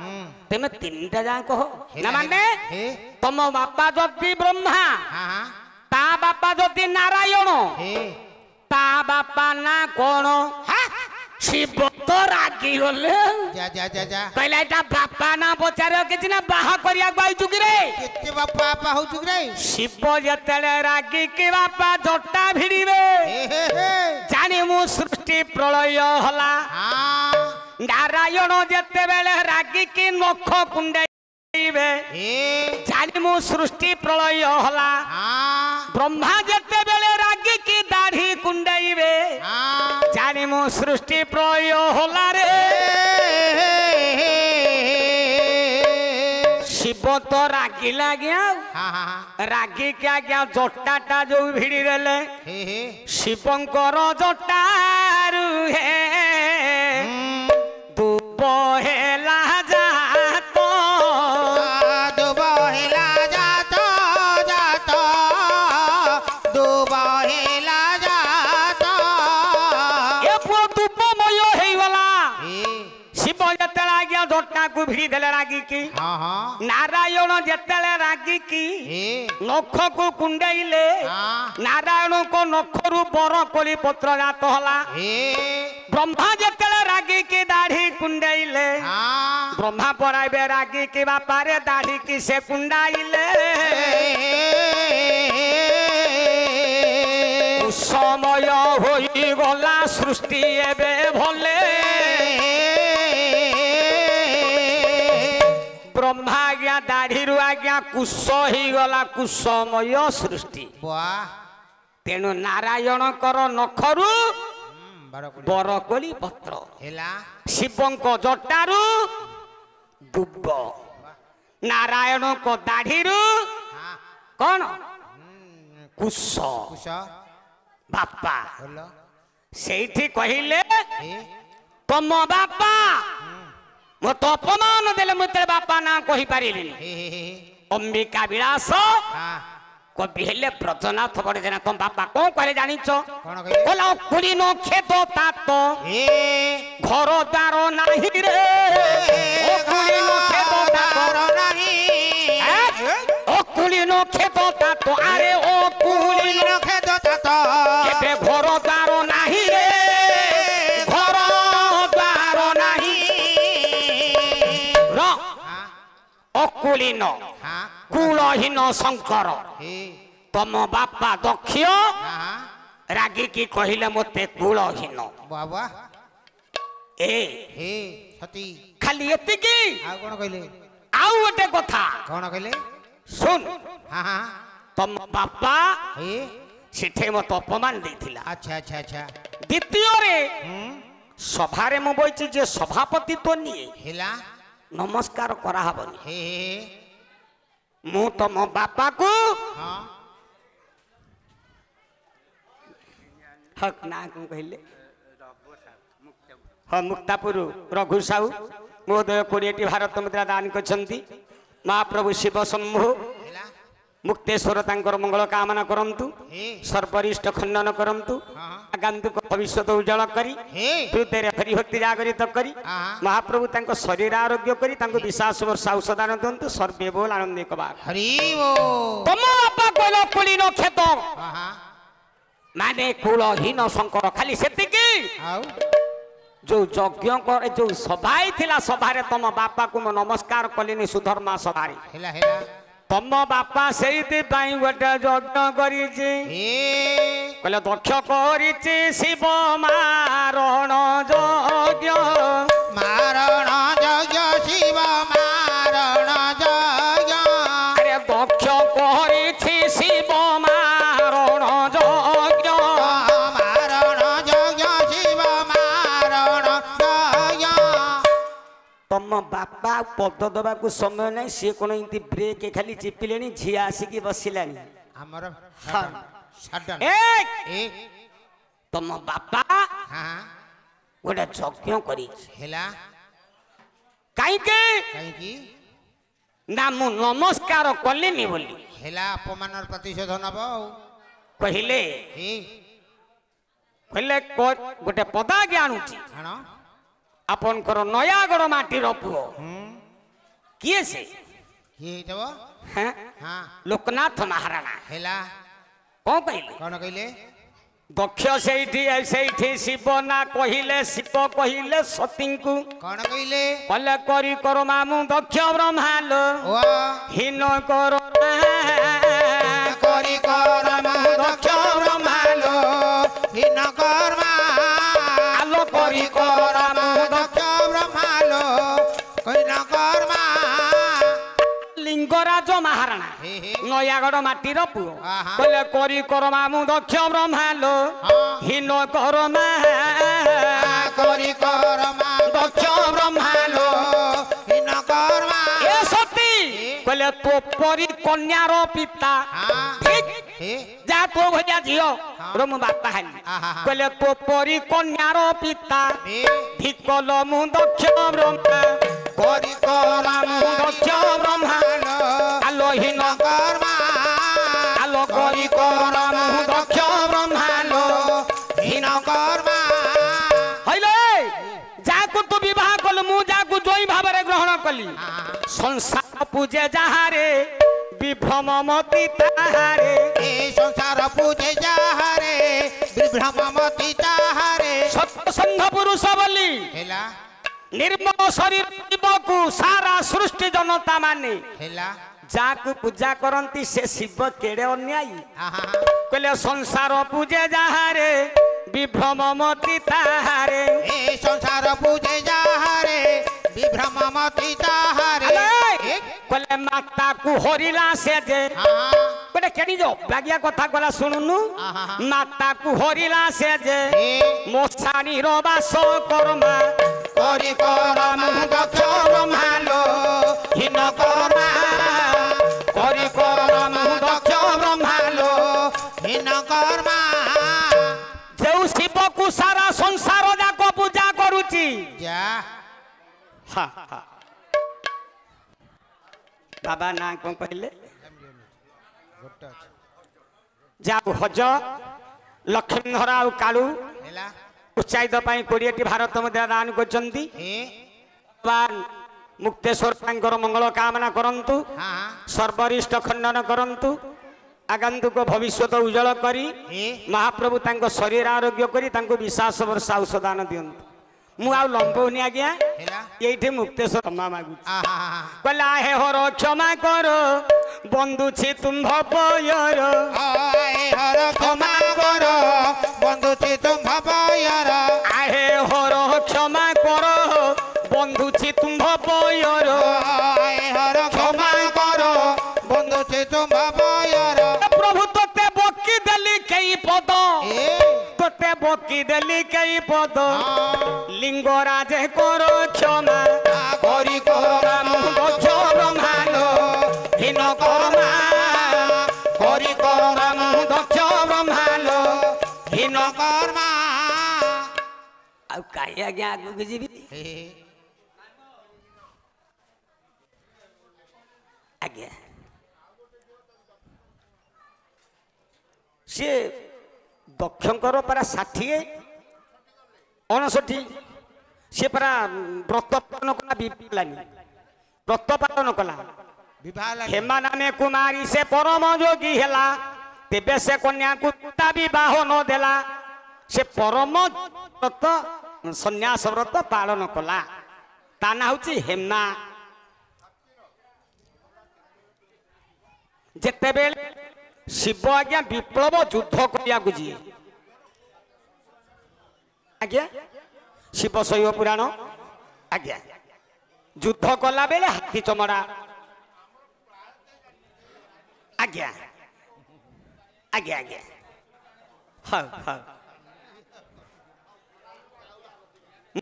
तेमे तीनटा जा कहो हेला, ना माने हे तम बापा जति ब्रह्मा हाँ हाँ ता बापा जति नारायण हे ता बापा ना कोन शिव तो रागी होले जा जा जा जा कहला एटा बापा ना पचारे किछि ना बाहा करिया गइछु कि रे केते बापा बापा हो चुक रे शिव जतेले रागी के बापा जटा भिड़िबे हे जानी मु सृष्टि प्रलय हला हाँ नारायण जते बेले रागी के नख कुंडाइबे हे जानी मु सृष्टि प्रलय हला हाँ ब्रह्मा जते बेले रागी की दाढ़ी कुंडाइबे हाँ जानी मु सृष्टि प्रलय हला रे शिव तो रागी लाग्या हाँ हाँ रागी क्या क्या जटाटा जो भिड़ी देले हे शिवंकर जटारू हे दुब हेला जात दुबहेला जातो जातो दुबहेला जातो ए पुओ दुबमय हेगला हे शिव जतेला आज्ञा जटा को भिड़ी देले रागी की हाँ हाँ नारायण जतेले रागी की हे नख को कुंडाइले हाँ नारायण को नखरु बर कोली पत्र जात हला हे ब्रह्मा जतेले रागी की दाढ़ी कुंडाइले हाँ ब्रह्मा पराइबे रागी की बापा रे दाढ़ी की से कुंडाइले समय होई गला सृष्टि एबे भले ब्रह्मा आज्ञा दाढ़ी रु आज्ञा कुश ही गला कुशमय सृष्टि वाह तेणु नारायण कर नखरु बरकुड़ी बरकोली पत्र हेला शिवंक जटारू दुब नारायण को दाढ़ी रु हाँ कौन कुश कुश बापा बोलो ସେଇଠି କହିଲେ हे ତମ ବାପା ମତେ ଅପମାନ ଦେଲେ ମୁଁ ତେरे ବାପା ନା କହି ପାରିଲିନି हे ଅମ୍ବିକା ବିଳାସ हाँ କବି ହେଲେ ବ୍ରଜନାଥ ବଡେ ଦେନା ତମ ବାପା କଣ କରେ ଜାଣିଛ କଣ କହିଲେ କହିଲା କୁଳି ନ ଖେତ ତାତ हे ଘର ଦ୍ୱାର ନାହିଁ ରେ ଓ କୁଳି ନ ଖେତ ତାତ नहीं ଓ କୁଳି ନ ଖେତ ତାତ ଆରେ ଓ କୁଳି ନ रखे दो तो ଏବେ ଘର ଦ୍ୱାର ନାହିଁ ରେ ଘର ଦ୍ୱାର ନାହିଁ ର हाँ ଅକୁଳିନ हाँ କୁଳହୀନ ଶଙ୍କର हे ତମ ବାପା ଦକ୍ଷ हाँ ରାଗିକି କହିଲେ ମୋତେ କୁଳହୀନ बाबा ଏ हे सती ଖାଲି ଏତିକି ଆଉ କଣ କହିଲେ ଆଉ ଗୋଟେ କଥା କଣ କହିଲେ ଶୁଣ हाँ हाँ ତମ ବାପା हे ସେଠି ମୋତେ ଅପମାନ ଦେଇଥିଲା अच्छा अच्छा अच्छा ଦ୍ୱିତୀୟରେ ସଭାରେ ମୁଁ ବଇଛି ଯେ ସଭାପତି ତ ନିଏ हेला ନମସ୍କାର କରାହବନି हे ମୁଁ ତମ ବାପାକୁ हाँ ହକ୍ ନା କଣ କହିଲେ ହଁ ମୁକ୍ତାପୁର ରଘୁ ସାହୁ ମହୋଦୟ 20ଟି ଭାରତ ମୁଦ୍ରା ଦାନ କରିଛନ୍ତି ମହାପ୍ରଭୁ ଶିବ ଶମ୍ଭୁ हेला मुक्तेश्वर तांकर मंगल कामना करंतु सर्वरिष्ट खंडन करंतु आगंतुक भविष्य उज्जवल करी हृदय हरिभक्ति जागरित करी महाप्रभु तांको शरीर आरोग्य करी तांको विश्वास वर्ष औषधान दिंतु सर्वे बोल आनंद कबार हरि बोल तुम बापा कोइलो कुलीनो खेत माने कुलहीन शंकर खाली सेतिकी जो यज्ञ कर जो सभाई थिला सभारे तुम बापा को नमस्कार कलिनी सुधर्मा सभारे हेला हेला तुम बापा से गोटे यज्ञ करिछि कहले दक्ष करिछि शिव मारण यज्ञ मारण यज्ञ शिव मारण यज्ञ अरे दक्ष करिछि शिव मारण यज्ञ मारण यज्ञ शिव मारण यज्ञ तुम बापा पद दबा को समय नहीं सी कोन इंती ब्रेक खाली चिपिलेनी झिया आसिकी बसिलानी हमर हाँ। सडन ए तुम बापा हां गोटे यज्ञ करी हेला काई के काई ना मु नमस्कार कलिनी बोली हेला अपमानर प्रतिशोध नब कहले ए कहले गोटे पदा ज्ञानुची हां आपनकर नयागढ़ माटीर पुओ किए से ये हेतबो हैं हां लोकनाथ महाराणा हेला कौन कहले कोन कइले दक्ष सेठी शिव ना कहले शिव कहले सतींकु कोन कइले कले करी कर मामु दक्ष ब्रह्माल ओ हीन कर करी कर मामु दक्ष ब्रह्माल हीन कर्मा आलो करी कर मामु दक्ष ब्रह्माल हीन कर्मा लिंगराज महाराणा हे हे नयागढ़ माटीर पुओ आहा। कहले करी कर मामु दक्ष ब्रह्माल हीन कर करी कर मा दक्ष ब्रह्माल हीन कर्मा ए सती कहले तो परी कन्यार पिता हां ठीक हे जा तो भैया झियो रो मु बापा हाली आहा। कहले तो परी कन्यार पिता हे धिकल मु दक्ष ब्रह्मा करी कर मु दक्ष ब्रह्माल आलो हीन कर्मा आलो करी कर मु दक्ष ब्रह्माल हीन कर्मा हइले जाको तू विवाह कल मु जाको जोई भाबरे ग्रहण कली संसार पूजे जहारे विभ्रम मति ताहारे ए संसार पूजे जाहारे विभ्रममति ताहारे सत्य संघ पुरुष बोली हेला निर्मल शरीर जीवकु सारा सृष्टि जनता माने हेला जाकु पूजा करंती से शिव केड़े अन्यायी आहा कहले संसार पूजे जहारे विभ्रम मति ताहारे ए संसार पूजे जाहारे विभ्रममति ताहारे कहले माता को हरिला से जे हां गोटे केडी जो बागिया कथा गला सुनुनु आहा। माता को हरिला से जे ए मोसानी रो बास कर्मा करी कर मु दक्ष ब्रह्मालो हीन कर्मा करी कर मु दक्ष ब्रह्मालो हीन कर्मा जो शिव को सारा संसार जाक पूजा करूची जा हा हा बाबा ना कौन कहले जाऊ हज लक्ष्मीधर आ कालू हेला उत्साहित पाई 20 भारत मुद्रा दान करछंती ए भगवान मुक्तेश्वर तांकर मंगल कामना करंतु हां सर्वरिष्ट खंडन करंतु आगंतुक भविष्य उज्जवल करी ए महाप्रभु तांको शरीर आरोग्य करी तांको विश्वास वर्ष औषधान दियंतु मु आ लंबौनी आज्ञा हेला ये मुक्तेश्वर क्षमा मागु आहा कहला हे हर क्षमा कर बंधु छी तुम भयर आए हर क्षमा कर बंधु छी तुम भयर आहे हर क्षमा कर बंधु छी तुम भयर आए हर क्षमा कर बंधु छी तुम भयर प्रभु तोते बकी देली कई पद ए तोते बकी देली कई पद लिंगराज कर क्षमा करी कर दक्ष ब्रह्मालो हीन कर्मा करी कर दक्ष ब्रह्मालो हीन कर्मा आ काई आज्ञा आगु जीवी आज्ञा सी दक्षकर परा 60-59 सी परा व्रत पालन कला व्रत पालन कला हेमा नामे कुमारी से परम जोगी हेला तेबे से कन्या को विवाह न देला से परम व्रत सन्यास व्रत पालन कला ता ना होची हेमा जेते बेले शिव आज्ञा विप्लव युद्ध करिया गुजी आज्ञा शिव शैव पुराण आज्ञा युद्ध कला बेले हाथी चमड़ा आज्ञा आज्ञा आज्ञा हाँ हाँ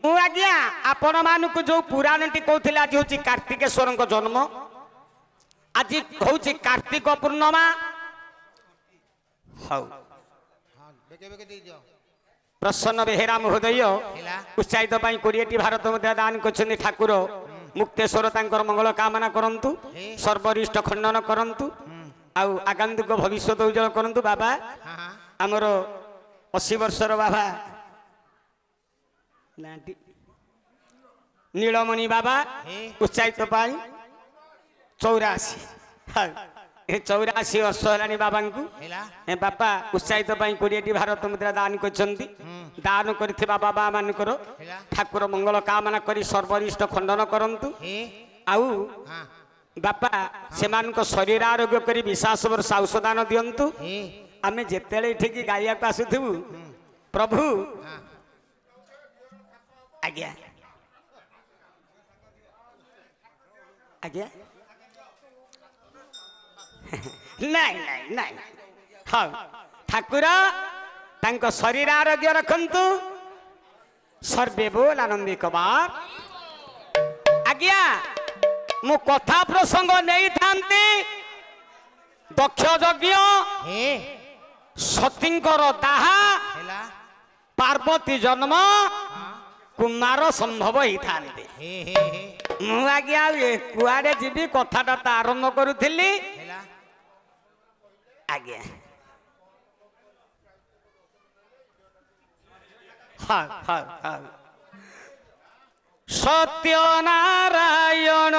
मु आज्ञा आपण मानक जो पुराण टी कहथिला आज होची कार्तिकेश्वर जन्म आज होची कार्तिक पूर्णिमा हाँ प्रसन्न बेहेरा महोदय उत्साहित 20 भारत मध्य दान कर ठाकुर मुक्तेश्वर तांकर मंगल कामना करंतु सर्वरिष्ट खंडन करंतु आउ आगंतुक भविष्य उज्जवल करंतु बाबा आमर 80 वर्षर बाबा नीलमणि बाबा उत्साहित 84 84 वर्ष है बाबा को बापा उत्साहित 20 भारत मुद्रा दान कर दान कर बाबा मानकर ठाकुर मंगल कामना करी सर्वरिष्ट खंडन करंतु आउ बापा से शरीर आरोग्य करी विश्वास वर्ष औषधान दिंतु आम जिते ठीक गाइया को आसुबू प्रभु आज्ञा आज्ञा नहीं नहीं नहीं हाँ ठाकुर तांको शरीर आरोग्य रखंतु सर्वे बोल आनंदी कबार आज्ञा मु कथा प्रसंग नहीं थांती दक्ष यज्ञ सतींकर दाहा पार्वती जन्म कुमार संभव ही थांती मु आज्ञा कुआडे जीवी कथाटा आरंभ करुथिली आज्ञा हाँ हाँ हाँ सत्यनारायण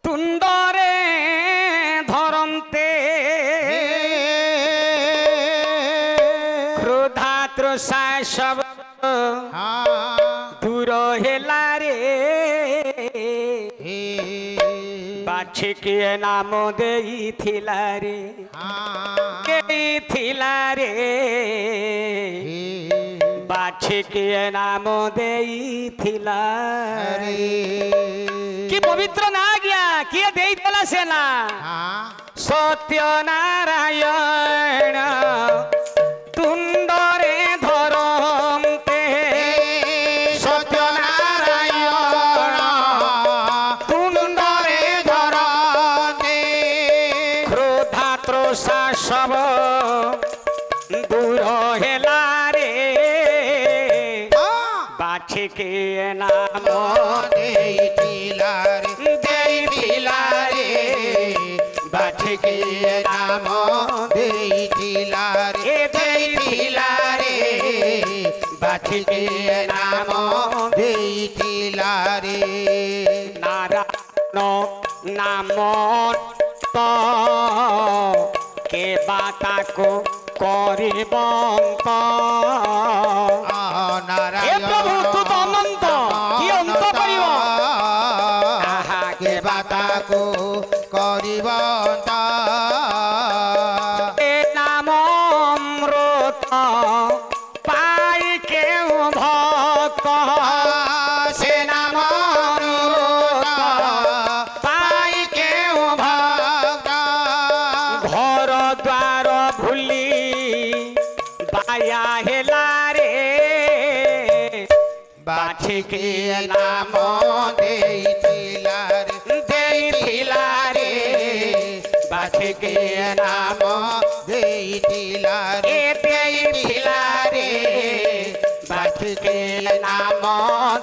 तुंडरे धरंते क्रोधा तृषा सब दूर हेला रे बाछी के नाम देई थिला रे बाछी के नाम देई थिला रे कि पवित्र ना गया किए देई देला से ना सत्यनारायण तुंडरे धरंते सत्यनारायण तुंडरे धरंते क्रोधा तृषा सब दूर हेला रे बाछी के नाम देइथिला रे बाछी के नाम देइथिला रे बाछी के नाम देइथिला रे नारायण नाम तो के बाता को करिबंत नारायण प्रभु तू तो अनंत कि अंत करियो आहा के बाता को करिबंत ए नाम अमृत पाई के भक्त से नाम अमृत पाई के भक्त घर द्वार भूली बाया हेला रे बाछी के नाम देइथिला रे बाछी के नाम देइथिला रे बाछी के नाम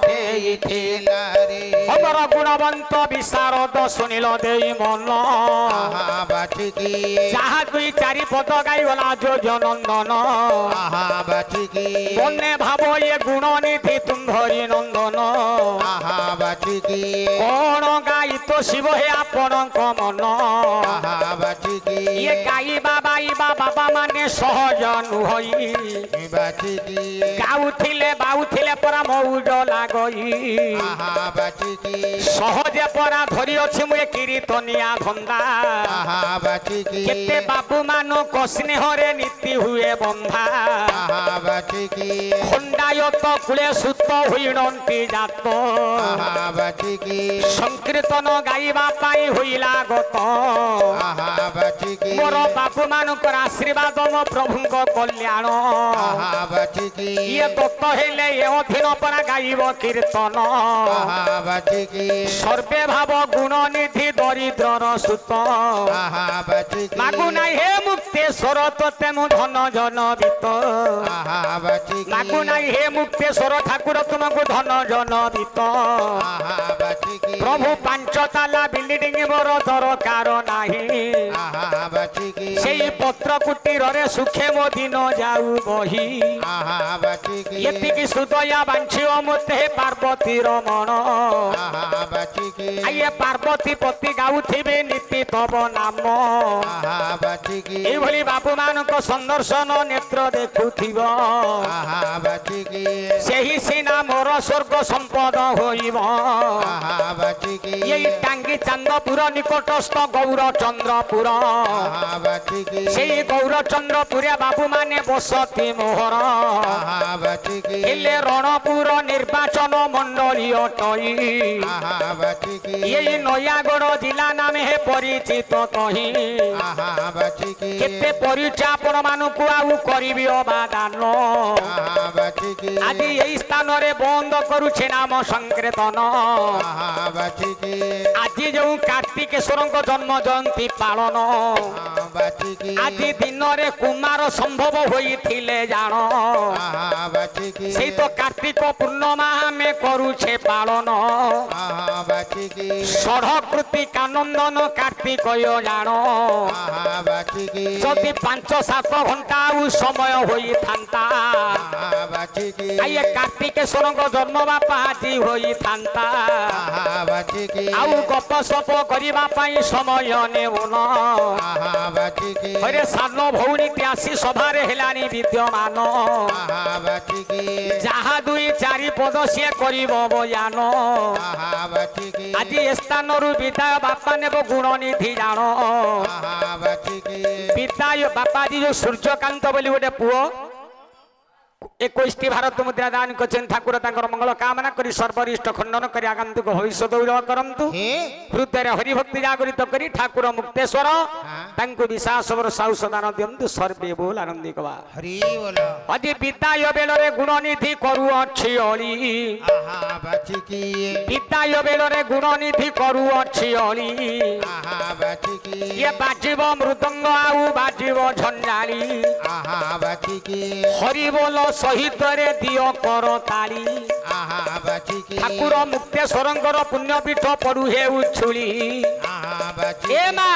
देइथिला रे हमर गुणवंत विशारद सुनिल देई मन आहा बाचिकी जहा दुई चारि पद गाई गला जो जनंदन आहा बाचिकी मने भाव ये गुण निधि तुम्हारी नंदन आहा बाचिकी कौन गाई तो शिव हे आपण मन आहा बाचिकी ये गाई बाबा माने सहज नुहई बाचिकी गाउथिले बाउथिले परा मौज लागई आहा बाचिकी सहजे परा धरी अछि मुए कीर्तनिया धंदा आहा बाचिकी केते बाबू मानो को स्नेहरे नीति हुए बंधा आहा बाचिकी खंडायत कुले सुत हुइनंती जात आहा बाचिकी संकीर्तन गाइबा पाई हुइला गत आहा बाचिकी मोर बाबू मानकर आशीर्वाद मो प्रभुଙ୍କ कल्याण आहा बाचिकी ये दत्त हेले ये अधीन परा गाइब कीर्तन आहा बाचिकी सर्वे भाव गुण निधि दरिद्रर सुत आहा बाचिकी मागु नाई हे मुक्तेश्वर तोते मु धन जन बीत आहा बाचिकी मागु नाई हे मुक्तेश्वर ठाकुर तुमको धन जन बीत आहा बाचिकी प्रभु पांच ताला बिल्डिंग मोर दरकार नाही आहा बाचिकी सेई पत्र कुटीर रे सुखे मो दिन जाऊ बही आहा बाचिकी एतिकी सुदया बांछियो मते पार्वती रमण आहा बाचिकी आये पार्वती पति गाउथिबे नीति तब नाम आहा बाचिकी एई भली बाबू मानक संदर्शन नेत्र देखुथिब आहा बाचिकी सेही सिना मोर स्वर्ग संपद होइब आहा बाचिकी एई टांगी चांदपुर निकटस्थ गौर चंद्रपुर आहा बाचिकी सेई गौर चंद्रपुर बाबू माने बसती मोहर आहा बाचिकी एले रणपुर निर्वाचन मंडली अटई आहा बाचिकी एई नयागढ़ जिला नाम हे परिचित कही आहा बाचिकी केते परिचय आपण मानकु आउ करिबि अबादान आहा बाचिकी आज एई स्थान रे बंद करूछे नाम संकीर्तन आहा बाचिकी आज जो कार्तिकेश्वरଙ୍କ जन्म जयंती पालन आहा बाचिकी आज दिन रे कुमार संभव होइथिले जान आहा बाचिकी सेई तो कार्तिक पूर्णिमा में करूछे पालन आहा बाचिकी षढ़कृति कानंदन कार्तिक जान आहा बाचिकी जदि 5-7 घंटा समय होई थांता आहा बाचिकी आये कार्तिकेश्वरଙ୍କ जन्म बापा आज होई थांता आहा बाचिकी आउ गप सप करिबा पाई समय नेउन आहा बाचिकी अरे सान भौणी आसी सभारे हेलानी विद्यमान आहा बाचिकी जहा दुई चारि पद से करिबो बयान आहा बाचिकी आज स्थान रु विदाय बापा नेबो गुण निधि जान आहा बाचिकी विदाय बापा जी जो सूर्यकांत बोली गोटे पुओ 21 भारत मुद्रा दान करछन ठाकुर तांकर मंगल कामना करी सर्वरिष्ठ खंडन करी आगंतुक भविष्य दौड़ करंतु हृदय हरि भक्ति जागृत करी ठाकुर मुक्तेश्वर तांको विश्वास वर साहस दान दियंतु सर्वे बोल आनंदिक बा हरि बोलो अदि विदाय बेलरे गुण निधि करू अछि अली आहा बाचिकी विदाय बेलरे गुण निधि करू अछि अली आहा बाचिकी ये बाजिब मृदंग आउ बाजिब झंझाली आहा बाचिकी हरि बोल सहित रे दियो कर ताली आहा बाचिकी ठाकुर मुक्तेश्वरंकर पुण्यपीठ पड़ू हे उछुली आहा बाचिकी ए मा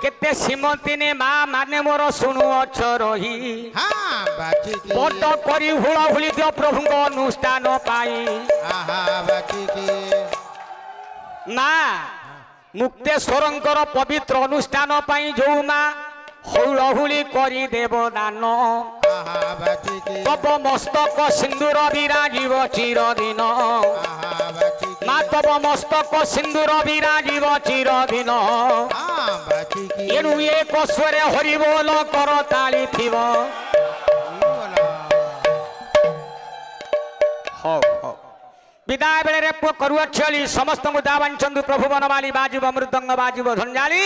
केते सीमती ने मा माने मोर सुनु अछ रही हाँ बाचिकी बट करी हुला हुली दियो प्रभुଙ୍କ अनुष्ठान पाई आहा बाचिकी मा मुक्तेश्वरंकर पवित्र अनुष्ठान पाई जो मा हुलहुली करी देव दान आहा बाचिकी तब मस्तक सिंदूर विराजिब चिरदिन आहा बाचिकी मा तब मस्तक सिंदूर विराजिब चिरदिन हाँ बाचिकी एनु एक स्वर हरि बोल कर ताली थिब हो हो विदाय बेले रे पु करुआ छली समस्त मुदा वांचंदु प्रभु बनवाली बाजिब मृदंग बाजिब धंजाली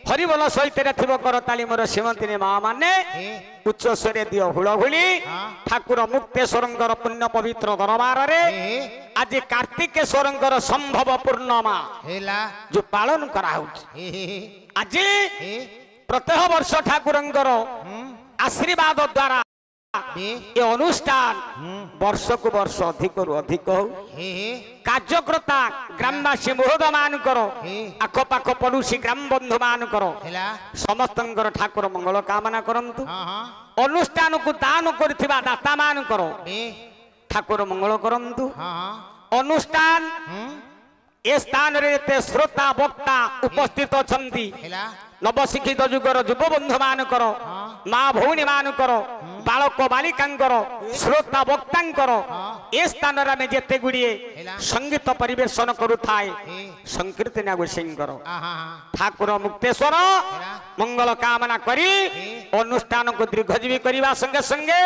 हरि बोल सहित रे थिब कर ताली मोर सीमंती ने मा माने उच्च स्वरे दियो हुलहुली ठाकुर मुक्तेश्वरंकर पुण्य पवित्र दरबार रे आज कार्तिकेश्वरंकर संभव पूर्णिमा हेला जो पालन करा आज प्रत्येक वर्ष ठाकुरंकर आशीर्वाद द्वारा ए अनुष्ठान वर्ष को वर्ष अधिक रु अधिक हो कार्यकर्ता ग्रामवासी महोदय मान करो आखपाख पड़ोसी ग्राम बंधु मान करो समस्त ठाकुर मंगल कामना करंतु अनुष्ठान को दान करथिबा दाता मान करो ठाकुर मंगल करंतु अनुष्ठान ए स्थान रे श्रोता वक्ता उपस्थित अछंती नवशिक्षित जुगर युव बंधु मान करो माँ भौणी मान करो बालक बालिकांकर श्रोता वक्तांकर ए स्थान रे जेते गुड़िए संगीत परिवेशन करुथाए संकीर्तन गोसिंकर ठाकुर मुक्तेश्वर मंगल कामना करी अनुष्ठान को दीर्घजीवी करने संगे संगे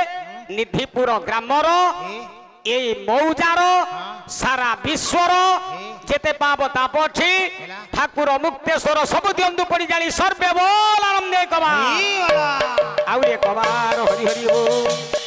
निधिपुर ग्रामर ए मौजार सारा विश्वर जेते पाप ताप अछि ठाकुर मुक्तेश्वर सब दियंदु पड़ी जाली सर्वे बोल आनंदे कबार आउरे कबार हरि हरि बोल।